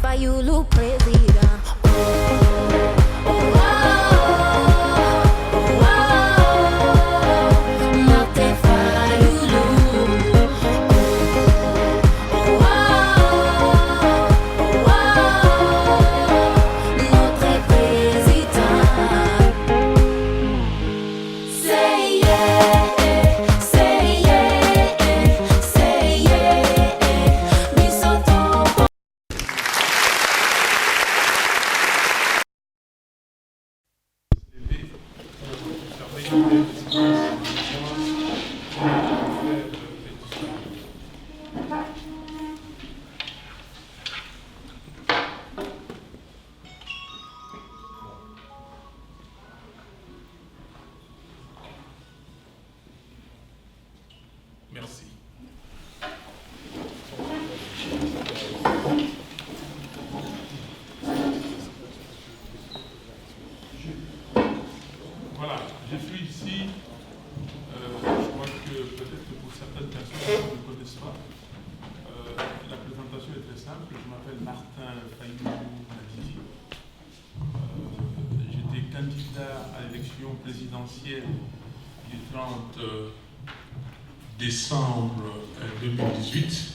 Fayulu president. Martin Fayulu. Notre président. Say yeah, say yeah, say yeah. Bisoto. Merci. Voilà, je suis ici, je crois que peut-être pour certaines personnes qui ne me connaissent pas, la présentation est très simple. Je m'appelle Martin Fayulu Madidi. J'étais candidat à l'élection présidentielle du 30 décembre 2018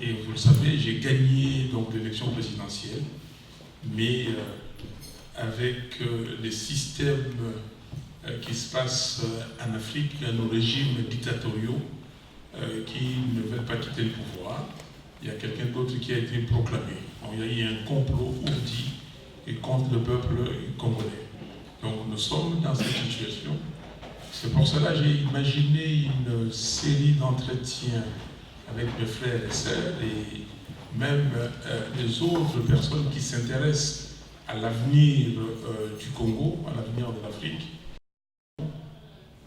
et vous le savez, j'ai gagné donc l'élection présidentielle, mais avec les systèmes qui se passent en Afrique, nos régimes dictatoriaux qui ne veulent pas quitter le pouvoir. Il y a quelqu'un d'autre qui a été proclamé. Donc, il y a eu un complot ourdi contre le peuple congolais. Donc nous sommes dans cette situation. C'est pour cela que j'ai imaginé une série d'entretiens avec mes frères et sœurs et même les autres personnes qui s'intéressent à l'avenir du Congo, à l'avenir de l'Afrique.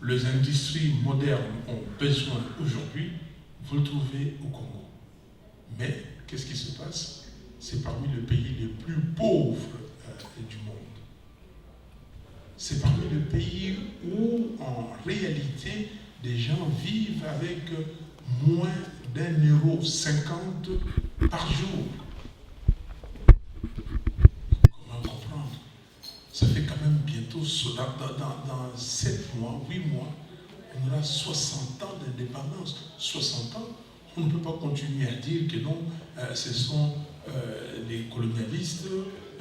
Les industries modernes ont besoin aujourd'hui, vous le trouvez au Congo. Mais qu'est-ce qui se passe? C'est parmi les pays les plus pauvres du monde. C'est parmi les pays où, en réalité, des gens vivent avec moins d'1,50 € par jour. Comment comprendre? Ça fait quand même bientôt, dans 7 mois, 8 mois, on aura 60 ans d'indépendance. 60 ans, on ne peut pas continuer à dire que non, ce sont les colonialistes,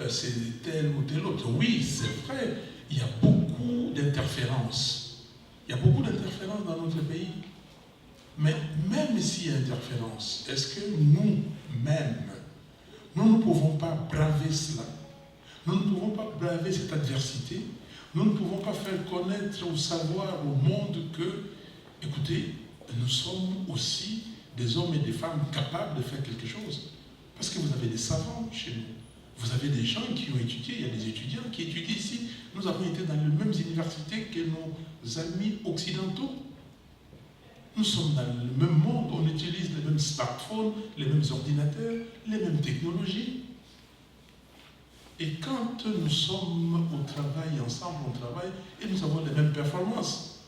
c'est tel ou tel autre. Oui, c'est vrai. Il y a beaucoup d'interférences. Il y a beaucoup d'interférences dans notre pays. Mais même s'il y a interférences, est-ce que nous-mêmes, nous ne pouvons pas braver cela? Nous ne pouvons pas braver cette adversité. Nous ne pouvons pas faire connaître ou savoir au monde que, écoutez, nous sommes aussi des hommes et des femmes capables de faire quelque chose. Parce que vous avez des savants chez nous. Vous avez des gens qui ont étudié, il y a des étudiants qui étudient ici. Nous avons été dans les mêmes universités que nos amis occidentaux. Nous sommes dans le même monde, on utilise les mêmes smartphones, les mêmes ordinateurs, les mêmes technologies. Et quand nous sommes au travail, ensemble on travaille, et nous avons les mêmes performances.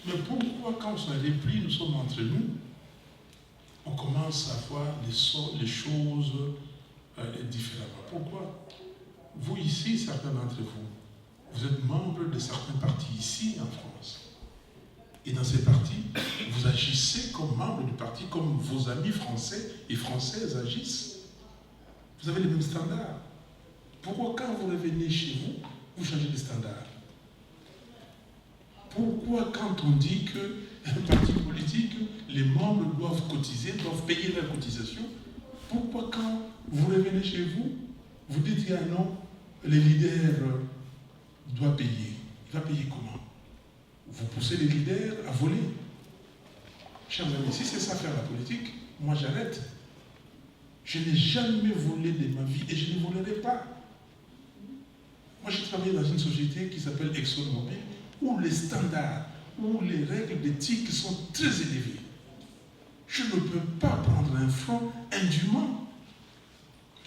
Mais pourquoi quand on se replie, nous sommes entre nous, on commence à voir les choses différemment? Pourquoi? Vous ici, certains d'entre vous, vous êtes membres de certains partis ici en France. Et dans ces partis, vous agissez comme membre du parti, comme vos amis français et françaises agissent. Vous avez les mêmes standards. Pourquoi quand vous revenez chez vous, vous changez de standard? Pourquoi quand on dit qu'un parti politique, les membres doivent cotiser, doivent payer leurs cotisations, pourquoi quand vous revenez chez vous, vous dites qu'il y a un non, le leader doit payer? Il va payer comment? Vous poussez les leaders à voler. Chers amis, si c'est ça faire la politique, moi j'arrête. Je n'ai jamais volé de ma vie et je ne volerai pas. Moi j'ai travaillé dans une société qui s'appelle ExxonMobil où les standards, où les règles d'éthique sont très élevées. Je ne peux pas prendre un franc indûment.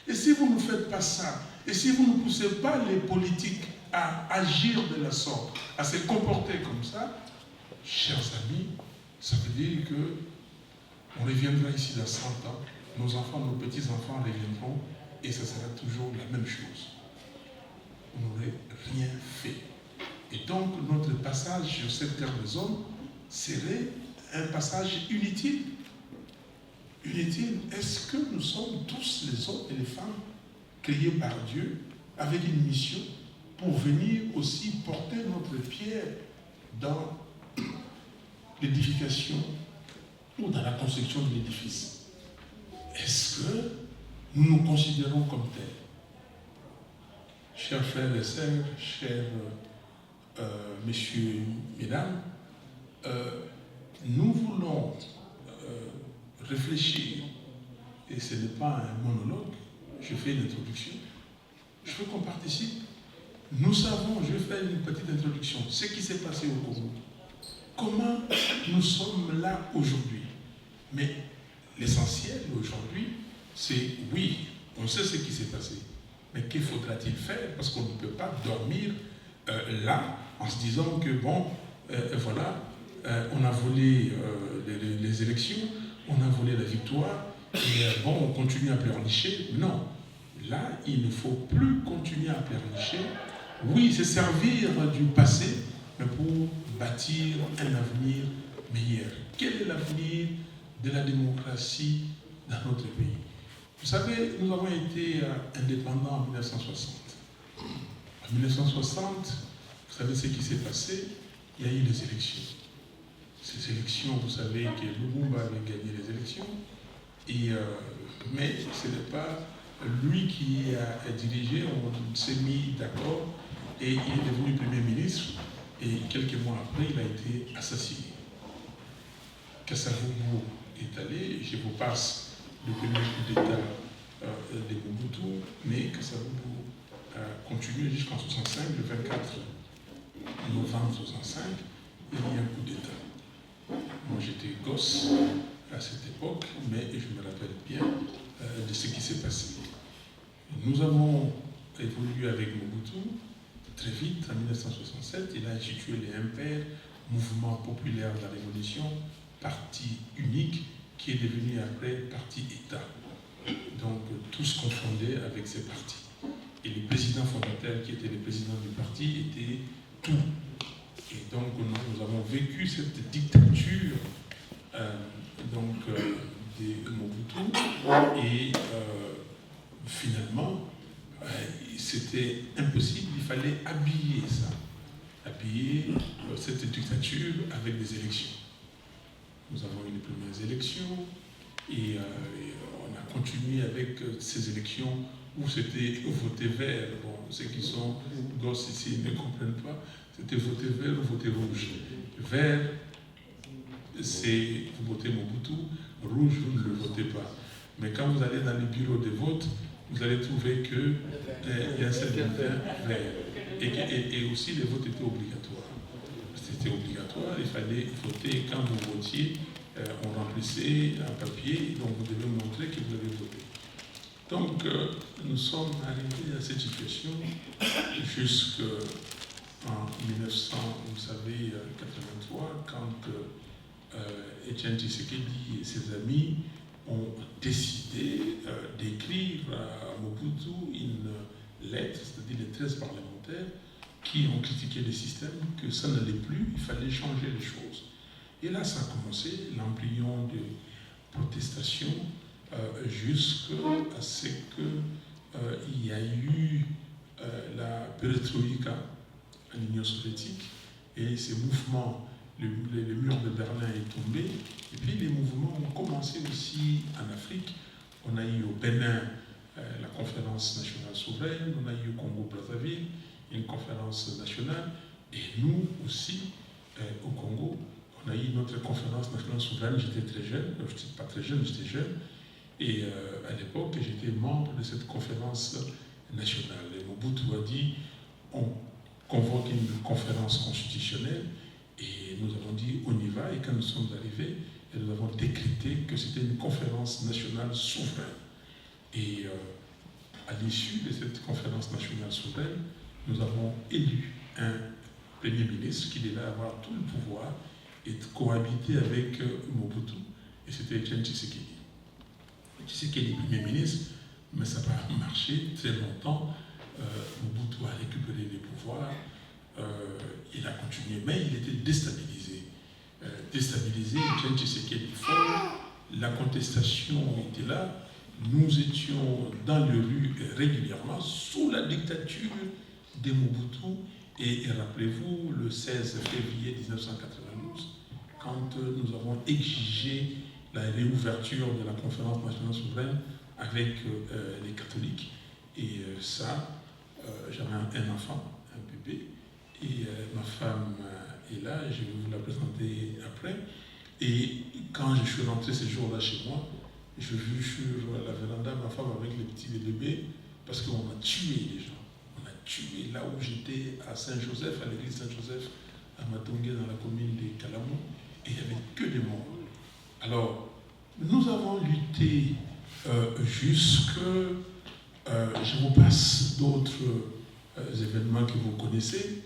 Et si vous ne faites pas ça, et si vous ne poussez pas les politiques à agir de la sorte, à se comporter comme ça, chers amis, ça veut dire que on reviendra ici dans 100 ans, nos enfants, nos petits-enfants reviendront, et ça sera toujours la même chose. On n'aurait rien fait. Et donc, notre passage sur cette terre des hommes serait un passage inutile. Inutile. Est-ce que nous sommes tous les hommes et les femmes créés par Dieu avec une mission pour venir aussi porter notre pierre dans l'édification ou dans la construction de l'édifice? Est-ce que nous nous considérons comme tels? Chers frères et sœurs, chers messieurs, mesdames, nous voulons réfléchir, et ce n'est pas un monologue, je fais une introduction, je veux qu'on participe. Nous savons, je vais faire une petite introduction, ce qui s'est passé au Congo. Comment nous sommes là aujourd'hui? Mais l'essentiel aujourd'hui, c'est oui, on sait ce qui s'est passé, mais que faudra-t-il faire? Parce qu'on ne peut pas dormir là en se disant que bon, voilà, on a volé les élections, on a volé la victoire, et bon, on continue à pleurnicher. Non, là, il ne faut plus continuer à pleurnicher. Oui, c'est servir du passé, mais pour bâtir un avenir meilleur. Quel est l'avenir de la démocratie dans notre pays? Vous savez, nous avons été indépendants en 1960. En 1960, vous savez ce qui s'est passé? Il y a eu les élections. Ces élections, vous savez que Lumumba avait gagné les élections, mais ce n'est pas lui qui a dirigé, on s'est mis d'accord et il est devenu Premier ministre et quelques mois après, il a été assassiné. Kasavubu est allé, je vous passe le premier coup d'État de Mobutu, mais Kasavubu a continué jusqu'en 1965, le 24 novembre 1965, il y a eu un coup d'État. Moi j'étais gosse à cette époque, mais je me rappelle bien de ce qui s'est passé. Nous avons évolué avec Mobutu très vite, en 1967, il a institué les MPR, Mouvement populaire de la Révolution, parti unique, qui est devenu après parti État. Donc tous confondés avec ces partis. Et les présidents fondateurs qui étaient les présidents du parti étaient tout. Et donc nous avons vécu cette dictature de Mobutu et finalement c'était impossible, il fallait habiller ça, habiller cette dictature avec des élections. Nous avons eu les premières élections et on a continué avec ces élections où c'était voter vert. Bon, ceux qui sont gosses ici ne comprennent pas, c'était voter vert ou voter rouge. Vert, c'est vous votez Mobutu, rouge, vous ne le votez pas. Mais quand vous allez dans les bureaux de vote, vous allez trouver qu'il y a un seul bulletin vert. Et aussi, les votes étaient obligatoires. C'était obligatoire, il fallait voter. Quand vous votiez, on remplissait un papier, donc vous devez montrer que vous avez voté. Donc, nous sommes arrivés à cette situation jusqu'en 1900, vous savez, 83, quand Etienne Tshisekedi et ses amis ont décidé d'écrire à Mobutu une lettre, c'est-à-dire les 13 parlementaires qui ont critiqué le système, que ça n'allait plus, il fallait changer les choses. Et là, ça a commencé, l'embryon de protestation, jusqu'à ce qu'il y a eu la perestroïka en Union soviétique, et ces mouvements, le mur de Berlin est tombé, et puis les mouvements ont commencé aussi en Afrique. On a eu au Bénin la conférence nationale souveraine, on a eu au Congo-Brazzaville une conférence nationale, et nous aussi, au Congo, on a eu notre conférence nationale souveraine. J'étais très jeune, je n'étais pas très jeune, j'étais jeune, et à l'époque, j'étais membre de cette conférence nationale. Et Mobutu a dit, on convoque une conférence constitutionnelle, et nous avons dit, on y va, et quand nous sommes arrivés, nous avons décrété que c'était une conférence nationale souveraine. Et à l'issue de cette conférence nationale souveraine, nous avons élu un Premier ministre qui devait avoir tout le pouvoir et cohabiter avec Mobutu. Et c'était Etienne Tshisekedi. Tshisekedi Premier ministre, mais ça n'a pas marché. marché très longtemps. Mobutu a récupéré les pouvoirs, il a continué, mais il était déstabilisé. Etienne Tshisekedi fort, la contestation était là, nous étions dans les rues régulièrement sous la dictature de Mobutu, et rappelez-vous, le 16 février 1992, quand nous avons exigé la réouverture de la conférence nationale souveraine avec les catholiques, et ça, j'avais un enfant, un bébé, et ma femme est là, je vais vous la présenter après. Et quand je suis rentré ce jour-là chez moi, je vis sur la véranda ma femme avec les petits bébés, parce qu'on a tué les gens. On a tué là où j'étais, à Saint-Joseph, à l'église Saint-Joseph, à Matongé, dans la commune de Kalamou, et il n'y avait que des morts. Alors, nous avons lutté jusque... je vous passe d'autres événements que vous connaissez,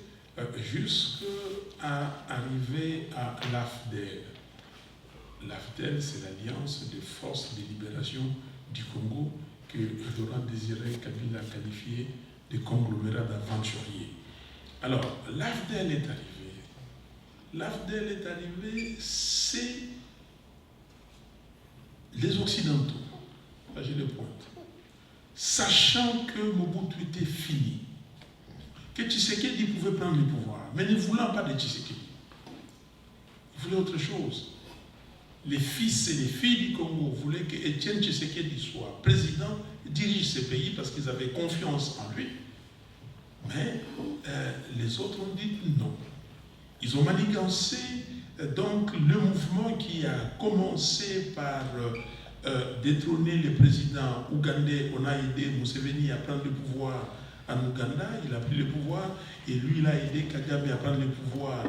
jusqu'à arriver à l'AFDEL. L'AFDEL, c'est l'Alliance des forces de libération du Congo que Laurent Désiré Kabila a qualifié de conglomérat d'aventuriers. Alors, l'AFDEL est arrivé. L'AFDEL est arrivé, c'est les Occidentaux. Là, je le pointe. Sachant que Mobutu était fini, que Tshisekedi pouvait prendre le pouvoir, mais ne voulant pas de Tshisekedi. Il voulait autre chose. Les fils et les filles du Congo voulaient que Etienne Tshisekedi soit président, dirige ce pays parce qu'ils avaient confiance en lui. Mais les autres ont dit non. Ils ont manigancé donc le mouvement qui a commencé par détrôner le président ougandais. On a aidé Museveni à prendre le pouvoir en Ouganda, il a pris le pouvoir, et lui il a aidé Kagame à prendre le pouvoir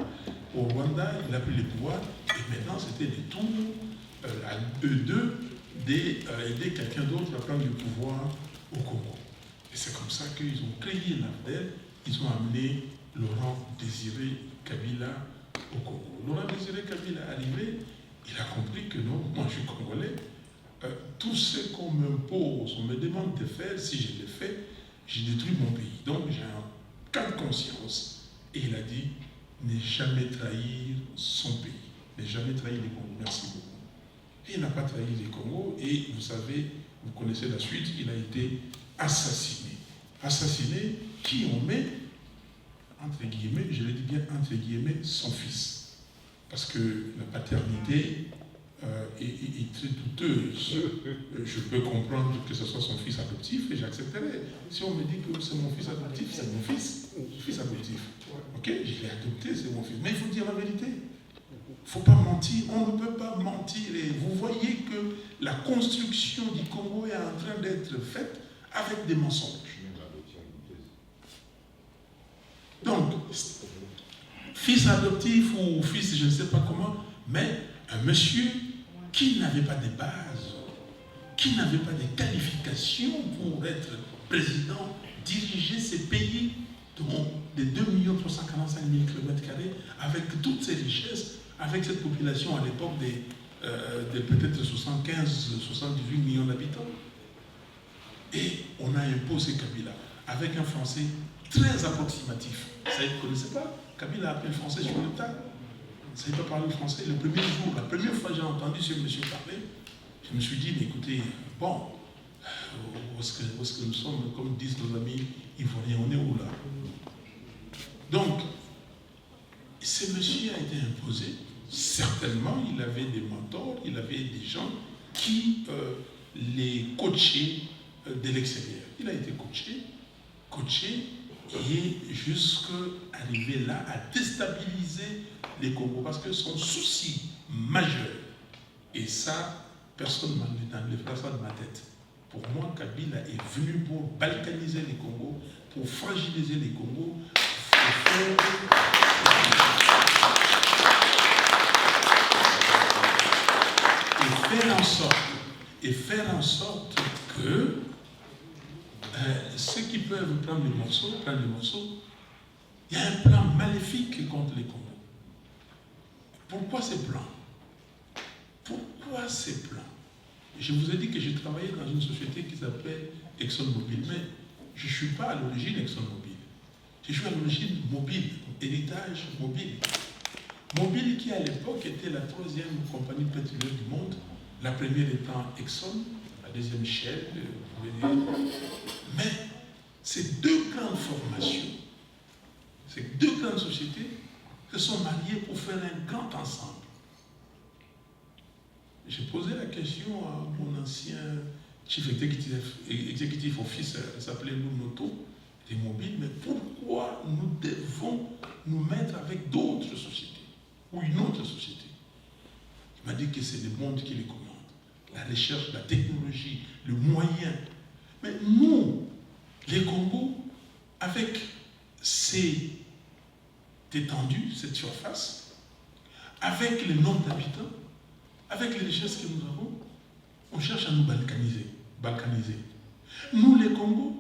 au Rwanda, il a pris le pouvoir, et maintenant c'était le tour à eux deux d'aider quelqu'un d'autre à prendre le pouvoir au Congo. Et c'est comme ça qu'ils ont créé l'AFDEL, ils ont amené Laurent Désiré Kabila au Congo. Laurent Désiré Kabila est arrivé, il a compris que non, moi je suis congolais, tout ce qu'on m'impose, on me demande de faire, si je le fais, j'ai détruit mon pays. Donc j'ai un cas de conscience. Et il a dit, ne jamais trahir son pays, ne jamais trahir les Congos. Merci beaucoup. Et il n'a pas trahi les Congos, et vous savez, vous connaissez la suite, il a été assassiné. Assassiné, qui on met, entre guillemets, je le dis bien entre guillemets, son fils. Parce que la paternité est très douteuse. Je peux comprendre que ce soit son fils adoptif et j'accepterai. Si on me dit que c'est mon fils adoptif, c'est mon fils adoptif. Ok, je l'ai adopté, c'est mon fils. Mais il faut dire la vérité. Il ne faut pas mentir. On ne peut pas mentir. Et vous voyez que la construction du Congo est en train d'être faite avec des mensonges. Donc, fils adoptif ou fils je ne sais pas comment, mais un monsieur qui n'avait pas de base, qui n'avait pas de qualifications pour être président, diriger ces pays de 2 345 000 km², avec toutes ces richesses, avec cette population à l'époque de peut-être 75-78 millions d'habitants. Et on a imposé Kabila avec un français très approximatif. Ça, vous ne connaissez pas? Kabila a appelé le français sur le tas. Vous ne savez pas parler le français. Le premier jour, la première fois que j'ai entendu ce monsieur parler, je me suis dit, mais écoutez, bon, où est-ce que nous sommes, comme disent nos amis ivoiriens, on est où là? Donc, ce monsieur a été imposé. Certainement, il avait des mentors, il avait des gens qui les coachaient de l'extérieur. Il a été coaché, et jusqu'à arriver là à déstabiliser les Congos, parce que son souci majeur, et ça, personne ne m'enlèvera ça de ma tête. Pour moi, Kabila est venu pour balkaniser les Congos, pour fragiliser les Congos, et faire en sorte que ceux qui peuvent prendre les morceaux, il y a un plan maléfique contre les Congos. Pourquoi ces plans? Je vous ai dit que j'ai travaillé dans une société qui s'appelle ExxonMobil, mais je ne suis pas à l'origine ExxonMobil. Je suis à l'origine Mobil, héritage Mobil. Mobil qui à l'époque était la troisième compagnie pétrolière du monde, la première étant Exxon, la deuxième Shell, vous pouvez dire. Mais ces deux grandes formations, ces deux grandes sociétés se sont mariées pour faire un grand ensemble. J'ai posé la question à mon ancien chief executive officer, il s'appelait Lunoto, des mobiles, mais pourquoi nous devons nous mettre avec d'autres sociétés ou une autre société? Il m'a dit que c'est le monde qui les commande, la recherche, la technologie, le moyen. Mais nous, les Congos, avec cette étendue, cette surface, avec le nombre d'habitants, avec les richesses que nous avons, on cherche à nous balkaniser. Nous, les Congos,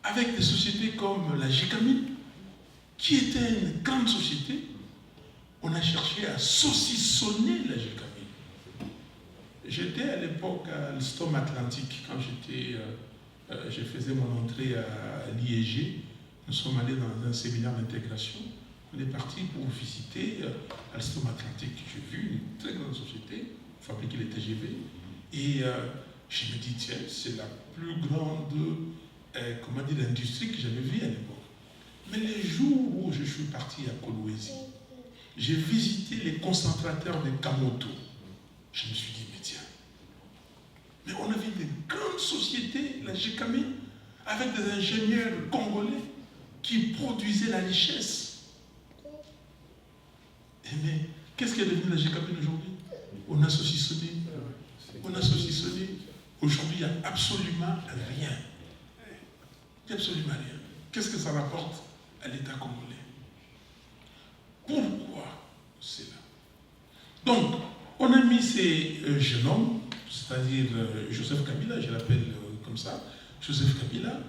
avec des sociétés comme la GICAMIN, qui était une grande société, on a cherché à saucissonner la GICAMIN. J'étais à l'époque à l'Alstom Atlantique, quand je faisais mon entrée à l'IEG. Nous sommes allés dans un séminaire d'intégration. On est parti pour visiter Alstom Atlantique. J'ai vu une très grande société fabriquer les TGV. Et je me dis, tiens, c'est la plus grande industrie que j'avais vue à l'époque. Mais les jours où je suis parti à Kolwezi, j'ai visité les concentrateurs de Kamoto. Je me suis dit, mais tiens, mais on avait des grandes sociétés, la GICAMIN, avec des ingénieurs congolais qui produisaient la richesse. Mais qu'est-ce qui est devenu la GICAMIN aujourd'hui? On a saucissonné. Aujourd'hui, il n'y a absolument rien. Il n'y a absolument rien. Qu'est-ce que ça rapporte à l'État congolais? Pourquoi c'est là? Donc, on a mis ces jeunes hommes, c'est-à-dire Joseph Kabila, je l'appelle comme ça, Joseph Kabila,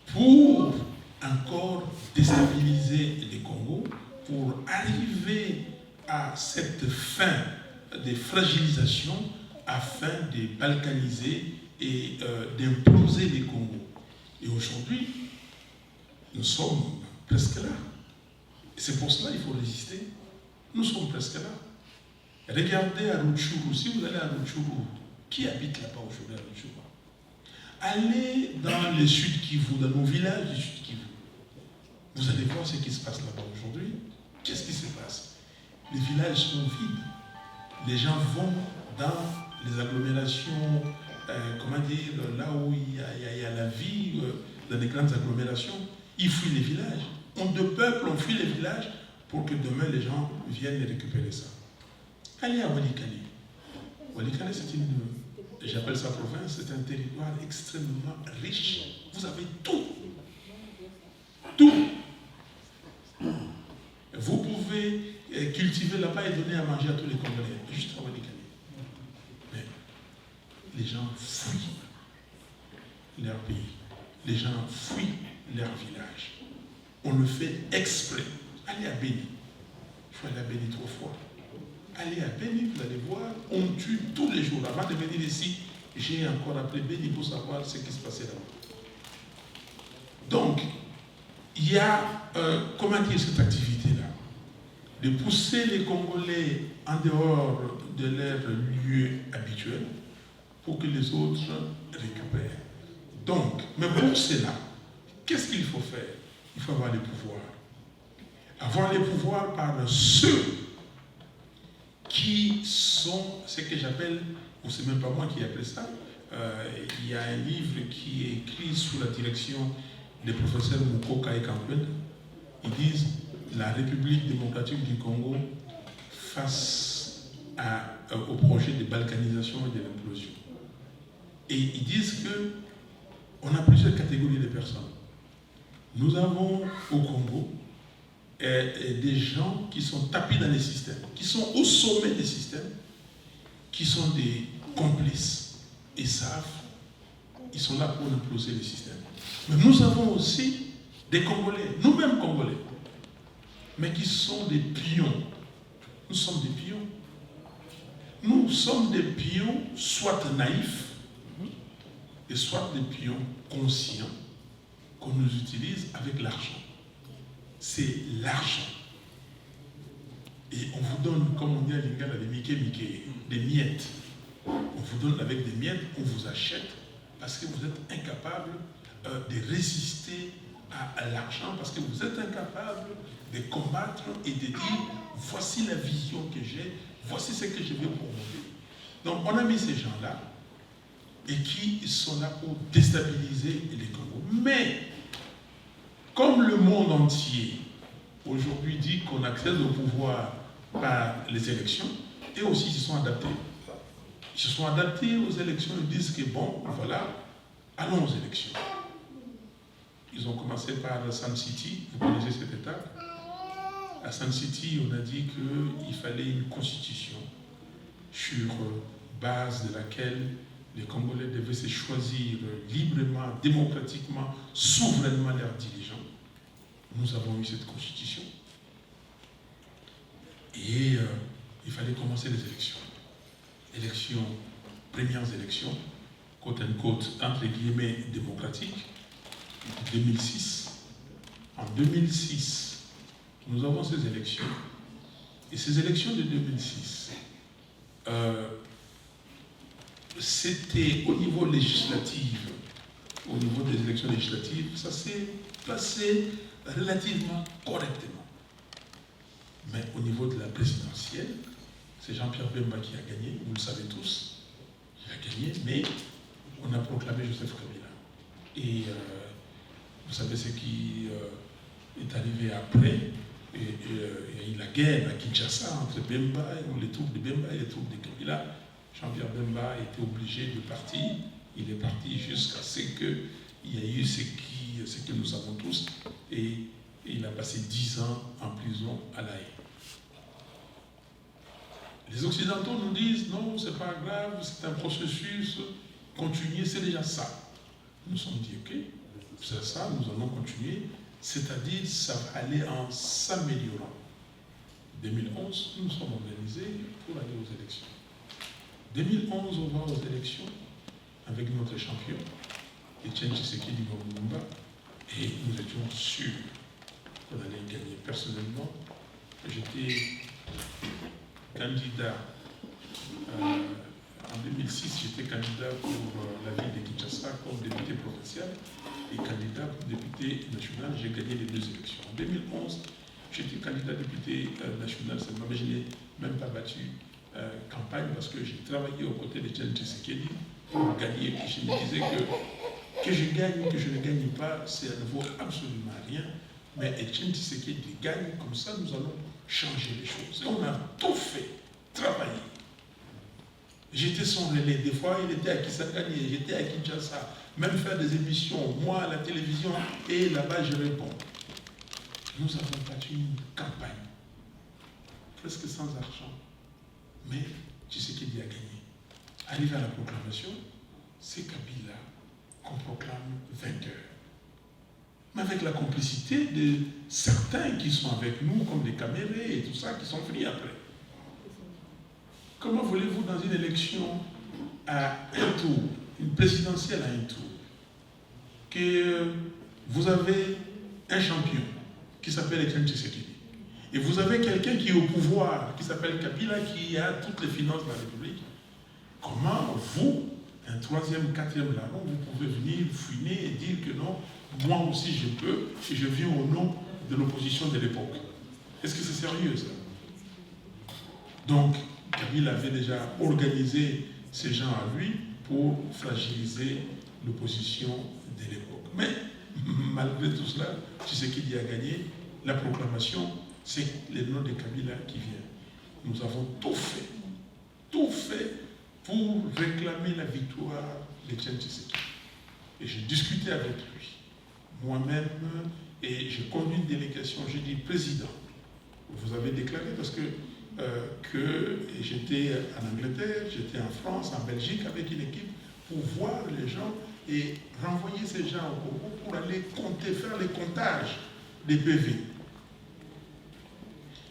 pour encore déstabiliser les Congos, pour arriver à cette fin de fragilisation afin de balkaniser et d'imploser les Congos. Et aujourd'hui, nous sommes presque là. Et c'est pour cela qu'il faut résister. Nous sommes presque là. Regardez à Rutshuru. Si vous allez à Rutshuru, qui habite là-bas aujourd'hui à Rutshuru? Allez dans le Sud Kivu, dans nos villages du Sud Kivu. Vous allez voir ce qui se passe là-bas aujourd'hui. Qu'est-ce qui se passe? Les villages sont vides. Les gens vont dans les agglomérations, là où il y a la vie, dans les grandes agglomérations. Ils fuient les villages. De peuple, on fuit les villages pour que demain les gens viennent récupérer ça. Allez à Walikale. Walikale, c'est j'appelle ça province, c'est un territoire extrêmement riche. Vous avez tout. Tout. Vous pouvez cultiver là-bas et donner à manger à tous les Congolais, juste à Walikale. Mais les gens fuient leur pays. Les gens fuient leur village. On le fait exprès. Allez à Béni. Je suis allé à Béni 3 fois. Allez à Béni, vous allez voir, on tue tous les jours. Avant de venir ici, j'ai encore appelé Béni pour savoir ce qui se passait là-bas. Donc, il y a, cette activité-là, de pousser les Congolais en dehors de leur lieu habituel pour que les autres récupèrent. Donc, mais pour cela, qu'est-ce qu'il faut faire? Il faut avoir les pouvoirs. Avoir les pouvoirs par ceux qui sont ce que j'appelle, ou c'est même pas moi qui ai appelé ça, il y a un livre qui est écrit sous la direction des professeurs Mukoka et Kampen. Ils disent la République démocratique du Congo face au projet de balkanisation et de l'implosion. Et ils disent qu'on a plusieurs catégories de personnes. Nous avons au Congo des gens qui sont tapis dans les systèmes, qui sont au sommet des systèmes, qui sont des complices et savent, ils sont là pour imploser les systèmes. Mais nous avons aussi des Congolais, nous-mêmes Congolais, mais qui sont des pions. Nous sommes des pions. Nous sommes des pions, soit naïfs, et soit des pions conscients qu'on nous utilise avec l'argent. C'est l'argent. Et on vous donne, comme on dit à Lingala, des des miettes. On vous donne avec des miettes, on vous achète parce que vous êtes incapable de résister à l'argent, parce que vous êtes incapable de combattre et de dire voici la vision que j'ai, voici ce que je vais promouvoir. Donc on a mis ces gens-là et qui sont là pour déstabiliser les Congo. Mais comme le monde entier aujourd'hui dit qu'on accède au pouvoir par les élections, et aussi ils se sont adaptés. Ils se sont adaptés aux élections, ils disent que bon, voilà, allons aux élections. Ils ont commencé par Sun City, vous connaissez cet état. À Sun City, on a dit qu'il fallait une constitution sur base de laquelle les Congolais devaient se choisir librement, démocratiquement, souverainement leurs dirigeants. Nous avons eu cette constitution. Et il fallait commencer les élections. Premières élections, côte à côte, entre guillemets, démocratiques, 2006. En 2006, nous avons ces élections. Et ces élections de 2006, c'était au niveau législatif, au niveau des élections législatives, ça s'est passé relativement correctement. Mais au niveau de la présidentielle, c'est Jean-Pierre Bemba qui a gagné, vous le savez tous. Il a gagné, mais on a proclamé Joseph Kabila. Et vous savez ce qui est arrivé après. Et la guerre à Kinshasa entre Bemba, les troupes de Bemba et les troupes de Kabila. Jean-Pierre Bemba a été obligé de partir. Il est parti jusqu'à ce qu'il y ait eu ce que nous savons tous. Et il a passé 10 ans en prison à La Haye. Les Occidentaux nous disent non, c'est pas grave, c'est un processus, continuer, c'est déjà ça. Nous nous sommes dit ok, c'est ça, nous allons continuer, c'est-à-dire ça va aller en s'améliorant. 2011, nous nous sommes organisés pour aller aux élections. 2011, on va aux élections avec notre champion, Etienne Tshisekedi Lumumba, et nous étions sûrs qu'on allait gagner. Personnellement, j'étais candidat, en 2006, j'étais candidat pour la ville de Kinshasa comme député provincial et candidat pour député national. J'ai gagné les 2 élections. En 2011, j'étais candidat député national seulement, mais je n'ai même pas battu campagne parce que j'ai travaillé aux côtés de Etienne Tshisekedi pour gagner. Et je me disais que je gagne ou que je ne gagne pas, c'est à nouveau absolument rien. Mais Etienne Tshisekedi gagne, comme ça nous allons changer les choses. Et on a tout fait, travaillé. J'étais son relais. Des fois, il était à Kisangani, j'étais à Kinshasa, même faire des émissions, moi à la télévision, et là-bas je réponds. Nous avons battu une campagne, presque sans argent. Mais Tshisekedi a gagné. Arrivé à la proclamation, c'est Kabila qu'on proclame vainqueur. Mais avec la complicité de certains qui sont avec nous, comme des Camérés et tout ça, qui sont venus après. Comment voulez-vous, dans une élection à un tour, une présidentielle à un tour, que vous avez un champion qui s'appelle Etienne Tshisekedi, et vous avez quelqu'un qui est au pouvoir, qui s'appelle Kabila, qui a toutes les finances de la République, comment vous, un 3e, 4e larron, vous pouvez venir fouiner et dire que non, moi aussi je peux, et je viens au nom de l'opposition de l'époque. Est-ce que c'est sérieux ça? Donc, Kabila avait déjà organisé ces gens à lui pour fragiliser l'opposition de l'époque. Mais, malgré tout cela, Tshisekedi a gagné. La proclamation, c'est le nom de Kabila qui vient. Nous avons tout fait pour réclamer la victoire d'Etienne Tshisekedi. Et j'ai discuté avec lui, moi-même, et j'ai conduit une délégation. J'ai dit, président, vous avez déclaré, parce que j'étais en Angleterre, j'étais en France, en Belgique, avec une équipe, pour voir les gens et renvoyer ces gens au Congo pour aller compter, faire les comptages des PV.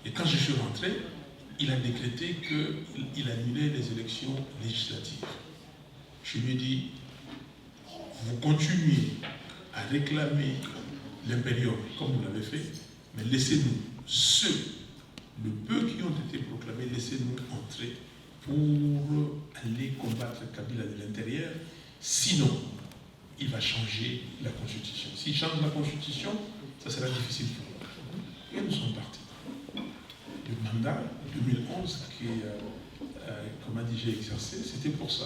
Et quand je suis rentré, il a décrété qu'il annulait les élections législatives. Je lui ai dit, vous continuez à réclamer l'impérium comme vous l'avez fait, mais laissez-nous, le peu qui ont été proclamés, laissez-nous entrer pour aller combattre Kabila de l'intérieur. Sinon, il va changer la Constitution. S'il change la Constitution, ça sera difficile pour nous. Et nous sommes partis. Le mandat 2011 comme a dit, j'ai exercé, c'était pour ça.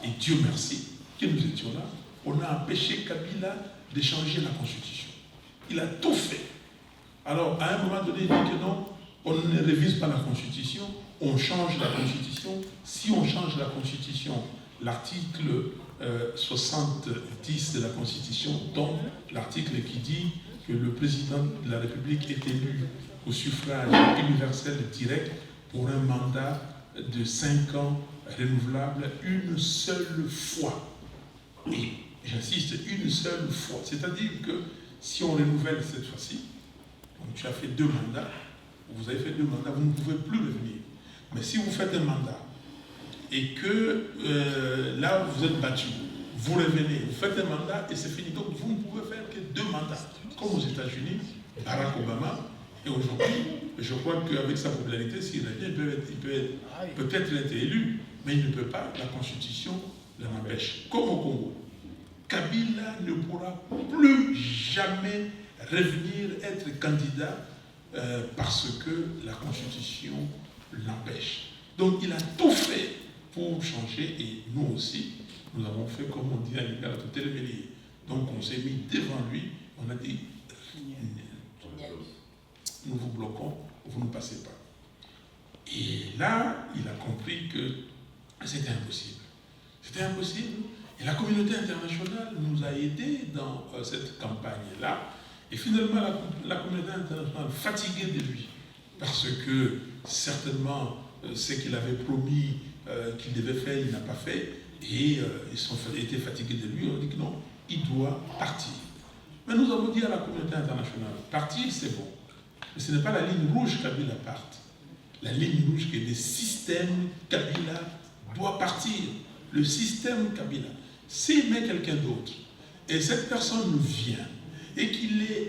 Et Dieu merci que nous étions là. On a empêché Kabila de changer la Constitution. Il a tout fait. Alors, à un moment donné, il dit que non, on ne révise pas la Constitution, on change la Constitution. Si on change la Constitution, l'article 70 de la Constitution, dont l'article qui dit que le président de la République est élu au suffrage universel direct pour un mandat de 5 ans renouvelable une seule fois. Et j'insiste, une seule fois. C'est-à-dire que si on renouvelle cette fois-ci, donc tu as fait 2 mandats, vous avez fait 2 mandats, vous ne pouvez plus revenir. Mais si vous faites un mandat et que là vous êtes battu, vous revenez, vous faites un mandat et c'est fini. Donc vous ne pouvez faire que 2 mandats. Comme aux États-Unis, Barack Obama, et aujourd'hui, je crois qu'avec sa popularité, s'il revient, il peut peut-être être élu, mais il ne peut pas, la Constitution l'en empêche. Comme au Congo. Kabila ne pourra plus jamais revenir être candidat parce que la Constitution l'empêche. Donc il a tout fait pour changer et nous aussi, nous avons fait comme on dit à l'égard de Télémélier. Donc on s'est mis devant lui, on a dit nous vous bloquons, vous ne passez pas. Et là, il a compris que c'était impossible. C'était impossible. Et la communauté internationale nous a aidés dans cette campagne-là. Et finalement, la communauté internationale, fatiguée de lui, parce que certainement, ce qu'il avait promis qu'il devait faire, il n'a pas fait, et ils étaient fatigués de lui, on dit que non, il doit partir. Mais nous avons dit à la communauté internationale, partir c'est bon, mais ce n'est pas la ligne rouge Kabila parte. La ligne rouge que le système Kabila doit partir. Le système Kabila. S'il met quelqu'un d'autre, et cette personne vient, et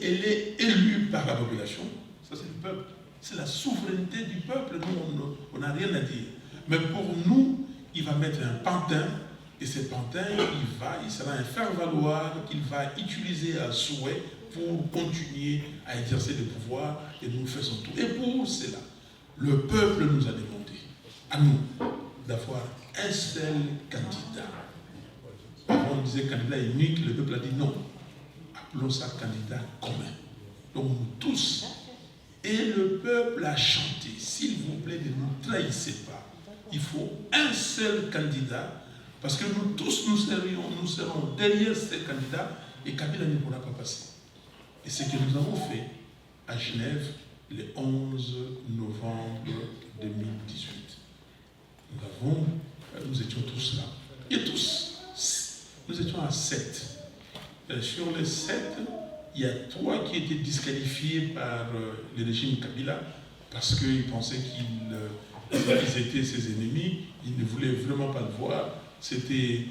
elle est élue par la population, ça c'est le peuple, c'est la souveraineté du peuple, nous on n'a rien à dire. Mais pour nous, il va mettre un pantin, et ce pantin, il sera un faire-valoir qu'il va utiliser à souhait pour continuer à exercer le pouvoir, et nous faisons tout. Et pour cela, le peuple nous a demandé, à nous, d'avoir un seul candidat. Avant, on disait candidat unique, le peuple a dit non. Appelons ça candidat commun. Donc nous tous. Et le peuple a chanté, s'il vous plaît, ne nous trahissez pas. Il faut un seul candidat, parce que nous tous, nous serons derrière ces candidats, et Kabila ne pourra pas passer. Et ce que nous avons fait à Genève le 11 novembre 2018. Nous étions tous là. Et tous, nous étions à 7. Sur les 7, il y a 3 qui étaient disqualifiés par le régime Kabila parce qu'ils pensaient qu'ils étaient ses ennemis. Ils ne voulaient vraiment pas le voir. C'était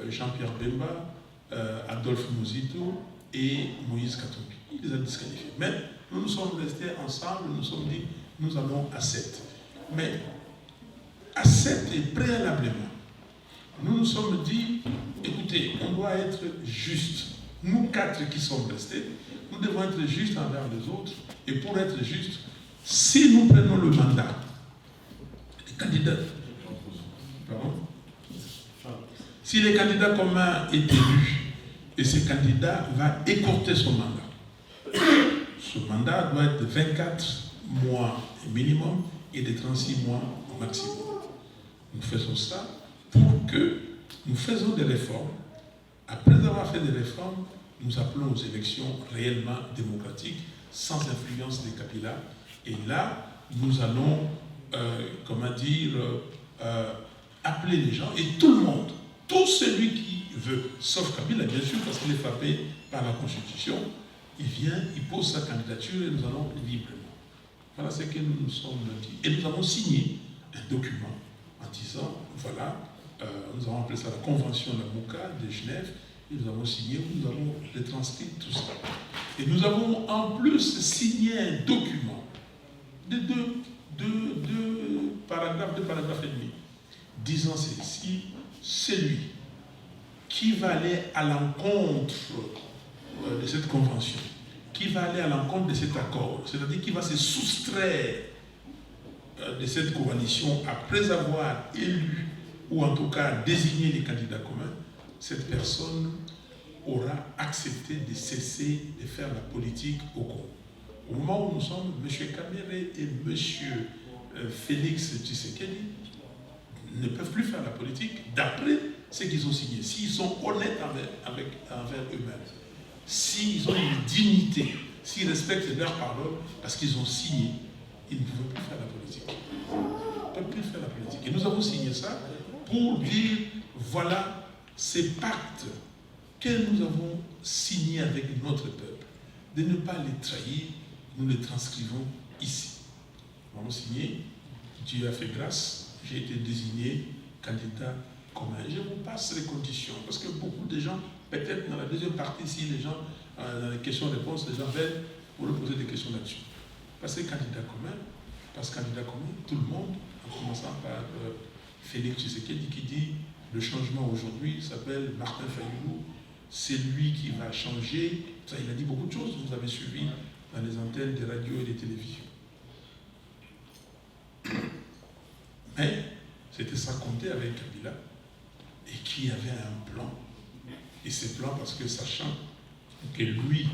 Jean-Pierre Bemba, Adolphe Muzito et Moïse Katumbi. Il les a disqualifiés. Mais nous nous sommes restés ensemble, nous nous sommes dit, nous allons à 7. Mais à 7 et préalablement, nous nous sommes dit, écoutez, on doit être juste. Nous 4 qui sommes restés, nous devons être justes envers les autres. Et pour être justes, si nous prenons le mandat, les candidats, pardon, si les candidats communs est élu, et ce candidat va écourter son mandat. Ce mandat doit être de 24 mois minimum et de 36 mois au maximum. Nous faisons ça pour que nous faisons des réformes. Après avoir fait des réformes, nous appelons aux élections réellement démocratiques, sans influence des Kabila. Et là, nous allons, appeler les gens, et tout le monde, tout celui qui veut, sauf Kabila bien sûr, parce qu'il est frappé par la Constitution, il vient, il pose sa candidature et nous allons librement. Voilà ce que nous nous sommes dit. Et nous avons signé un document en disant, voilà, nous avons appelé ça la Convention de la Mouka de Genève, Et nous avons signé, nous avons retranscrit tout ça. Et nous avons en plus signé un document de deux paragraphes et demi, disant ceci: celui qui va aller à l'encontre de cette convention, qui va aller à l'encontre de cet accord, c'est-à-dire qui va se soustraire de cette coalition après avoir élu ou en tout cas désigné les candidats communs, cette personne aura accepté de cesser de faire la politique au Congo. Au moment où nous sommes, M. Kamere et M. Félix Tshisekedi ne peuvent plus faire la politique d'après ce qu'ils ont signé. S'ils sont honnêtes envers eux-mêmes, s'ils ont une dignité, s'ils respectent leur parole, parce qu'ils ont signé, ils ne pouvaient plus faire la politique. Ils ne peuvent plus faire la politique. Et nous avons signé ça pour dire, voilà ces pactes que nous avons signés avec notre peuple, de ne pas les trahir, nous les transcrivons ici. Nous avons signé, Dieu a fait grâce, j'ai été désigné candidat commun. Je vous passe les conditions, parce que beaucoup de gens, peut-être dans la deuxième partie, si les gens, dans les questions-réponses, les gens veulent pour leur poser des questions là-dessus. Parce que candidat commun, tout le monde, en commençant par Félix Tshisekedi qui dit le changement aujourd'hui s'appelle Martin Fayulu, c'est lui qui va changer. Ça, il a dit beaucoup de choses, vous avez suivi dans les antennes des radios et des télévisions. Mais c'était ça compter avec Kabila et qui avait un plan. Et ce plan, parce que sachant que lui,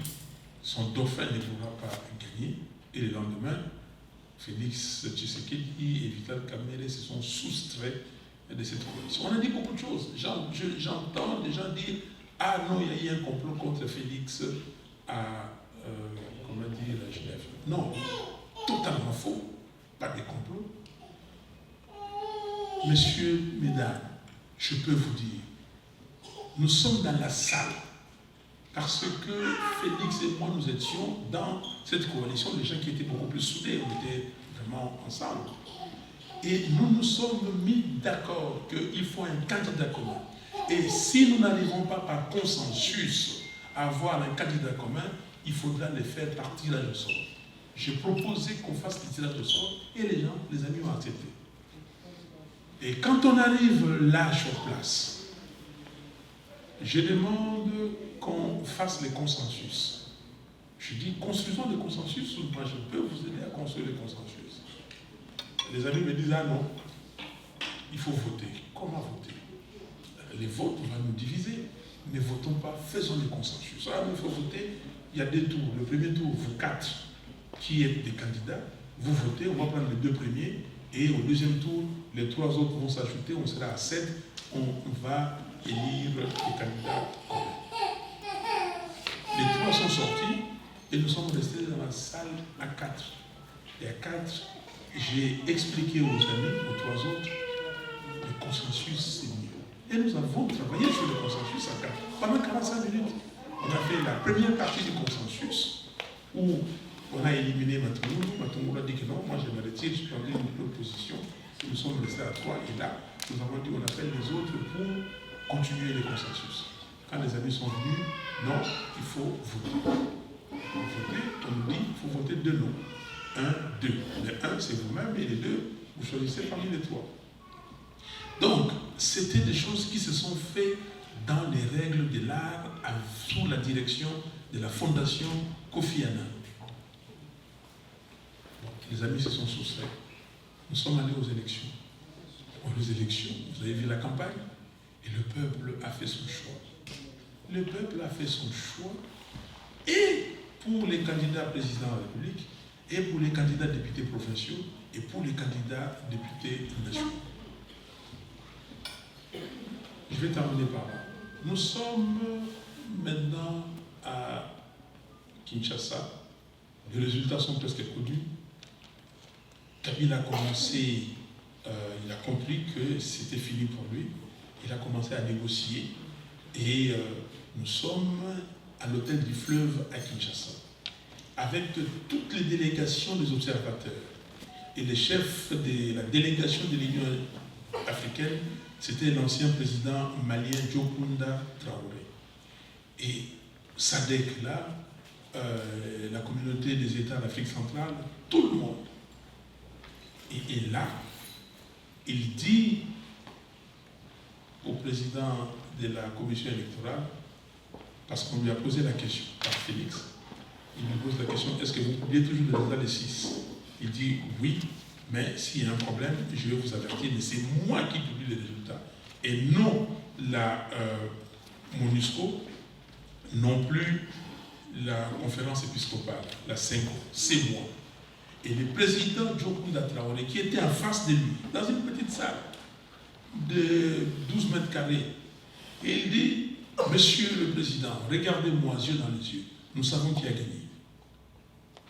son dauphin ne pourra pas gagner, et le lendemain, Félix Tshisekedi et Vital Kamerhe se sont soustraits de cette coalition. On a dit beaucoup de choses. J'entends des gens dire « Ah non, il y a eu un complot contre Félix à Genève. » Non, totalement faux. Pas de complot. Messieurs, mesdames, je peux vous dire, nous sommes dans la salle parce que Félix et moi, nous étions dans cette coalition des gens qui étaient beaucoup plus soudés, on était vraiment ensemble. Et nous nous sommes mis d'accord qu'il faut un candidat commun. Et si nous n'arrivons pas par consensus à avoir un candidat commun, il faudra le faire par tirage au sort. J'ai proposé qu'on fasse le tirage au sort et les gens, les amis ont accepté. Et quand on arrive là sur place, je demande qu'on fasse les consensus. Je dis, construisons le consensus, moi je peux vous aider à construire le consensus. Les amis me disent, ah non, il faut voter. Comment voter? Les votes vont nous diviser. Ne votons pas, faisons le consensus. Alors il faut voter, il y a deux tours. Le premier tour, vous quatre qui êtes des candidats, vous votez, on va prendre les deux premiers, et au deuxième tour, les trois autres vont s'ajouter, on sera à 7, on va élire les candidats. Les trois sont sortis et nous sommes restés dans la salle à 4. Et à 4, j'ai expliqué aux amis, aux trois autres, le consensus c'est mieux. Et nous avons travaillé sur le consensus à 4. Pendant 45 minutes, on a fait la première partie du consensus où on a éliminé Matungulu. Matungulu a dit que non, moi je me retire, je prendrai une autre position. Nous sommes restés à 3 et là, nous avons dit on appelle les autres pour continuer le consensus. Quand les amis sont venus, non, il faut voter. On nous dit il faut voter deux noms. 1, 2. Le 1, c'est vous-même et les 2, vous choisissez parmi les 3. Donc, c'était des choses qui se sont faites dans les règles de l'art sous la direction de la fondation Kofi Annan. Donc, les amis se sont soustraits. Nous sommes allés aux élections. Aux élections, vous avez vu la campagne, et le peuple a fait son choix. Le peuple a fait son choix, et pour les candidats présidents de la République, et pour les candidats députés provinciaux, et pour les candidats députés nationaux. Je vais terminer par là. Nous sommes maintenant à Kinshasa. Les résultats sont presque connus. Kabila a commencé, il a compris que c'était fini pour lui. Il a commencé à négocier. Et nous sommes à l'hôtel du Fleuve à Kinshasa, avec toutes les délégations des observateurs et les chefs de la délégation de l'Union africaine. C'était l'ancien président malien Jokunda Traoré. Et SADC là, la communauté des États d'Afrique centrale, tout le monde. Et là, il dit au président de la commission électorale, parce qu'on lui a posé la question par Félix, il lui pose la question, est-ce que vous publiez toujours le résultat des 6 ? Il dit oui, mais s'il y a un problème, je vais vous avertir, mais c'est moi qui publie les résultats. Et non la MONUSCO, non plus la conférence épiscopale, la CENCO, c'est moi. Et le président Djokounda Traoré, qui était en face de lui, dans une petite salle de 12 mètres carrés, et il dit, Monsieur le Président, regardez-moi yeux dans les yeux, nous savons qui a gagné.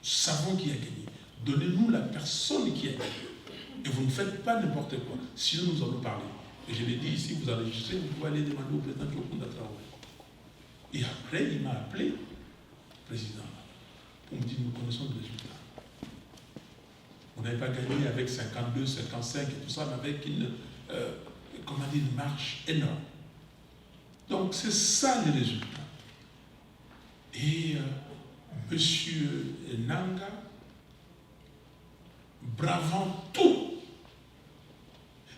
Nous savons qui a gagné. Donnez-nous la personne qui a gagné. Et vous ne faites pas n'importe quoi, sinon nous allons parler. Et je l'ai dit ici, vous enregistrez, vous pouvez aller demander au président Djokounda Traoré. Et après, il m'a appelé, président, pour me dire, nous connaissons le résultat. On n'avait pas gagné avec 52, 55 et tout ça, mais avec une marche énorme. Donc c'est ça le résultat. Et M. Nanga, bravant tout,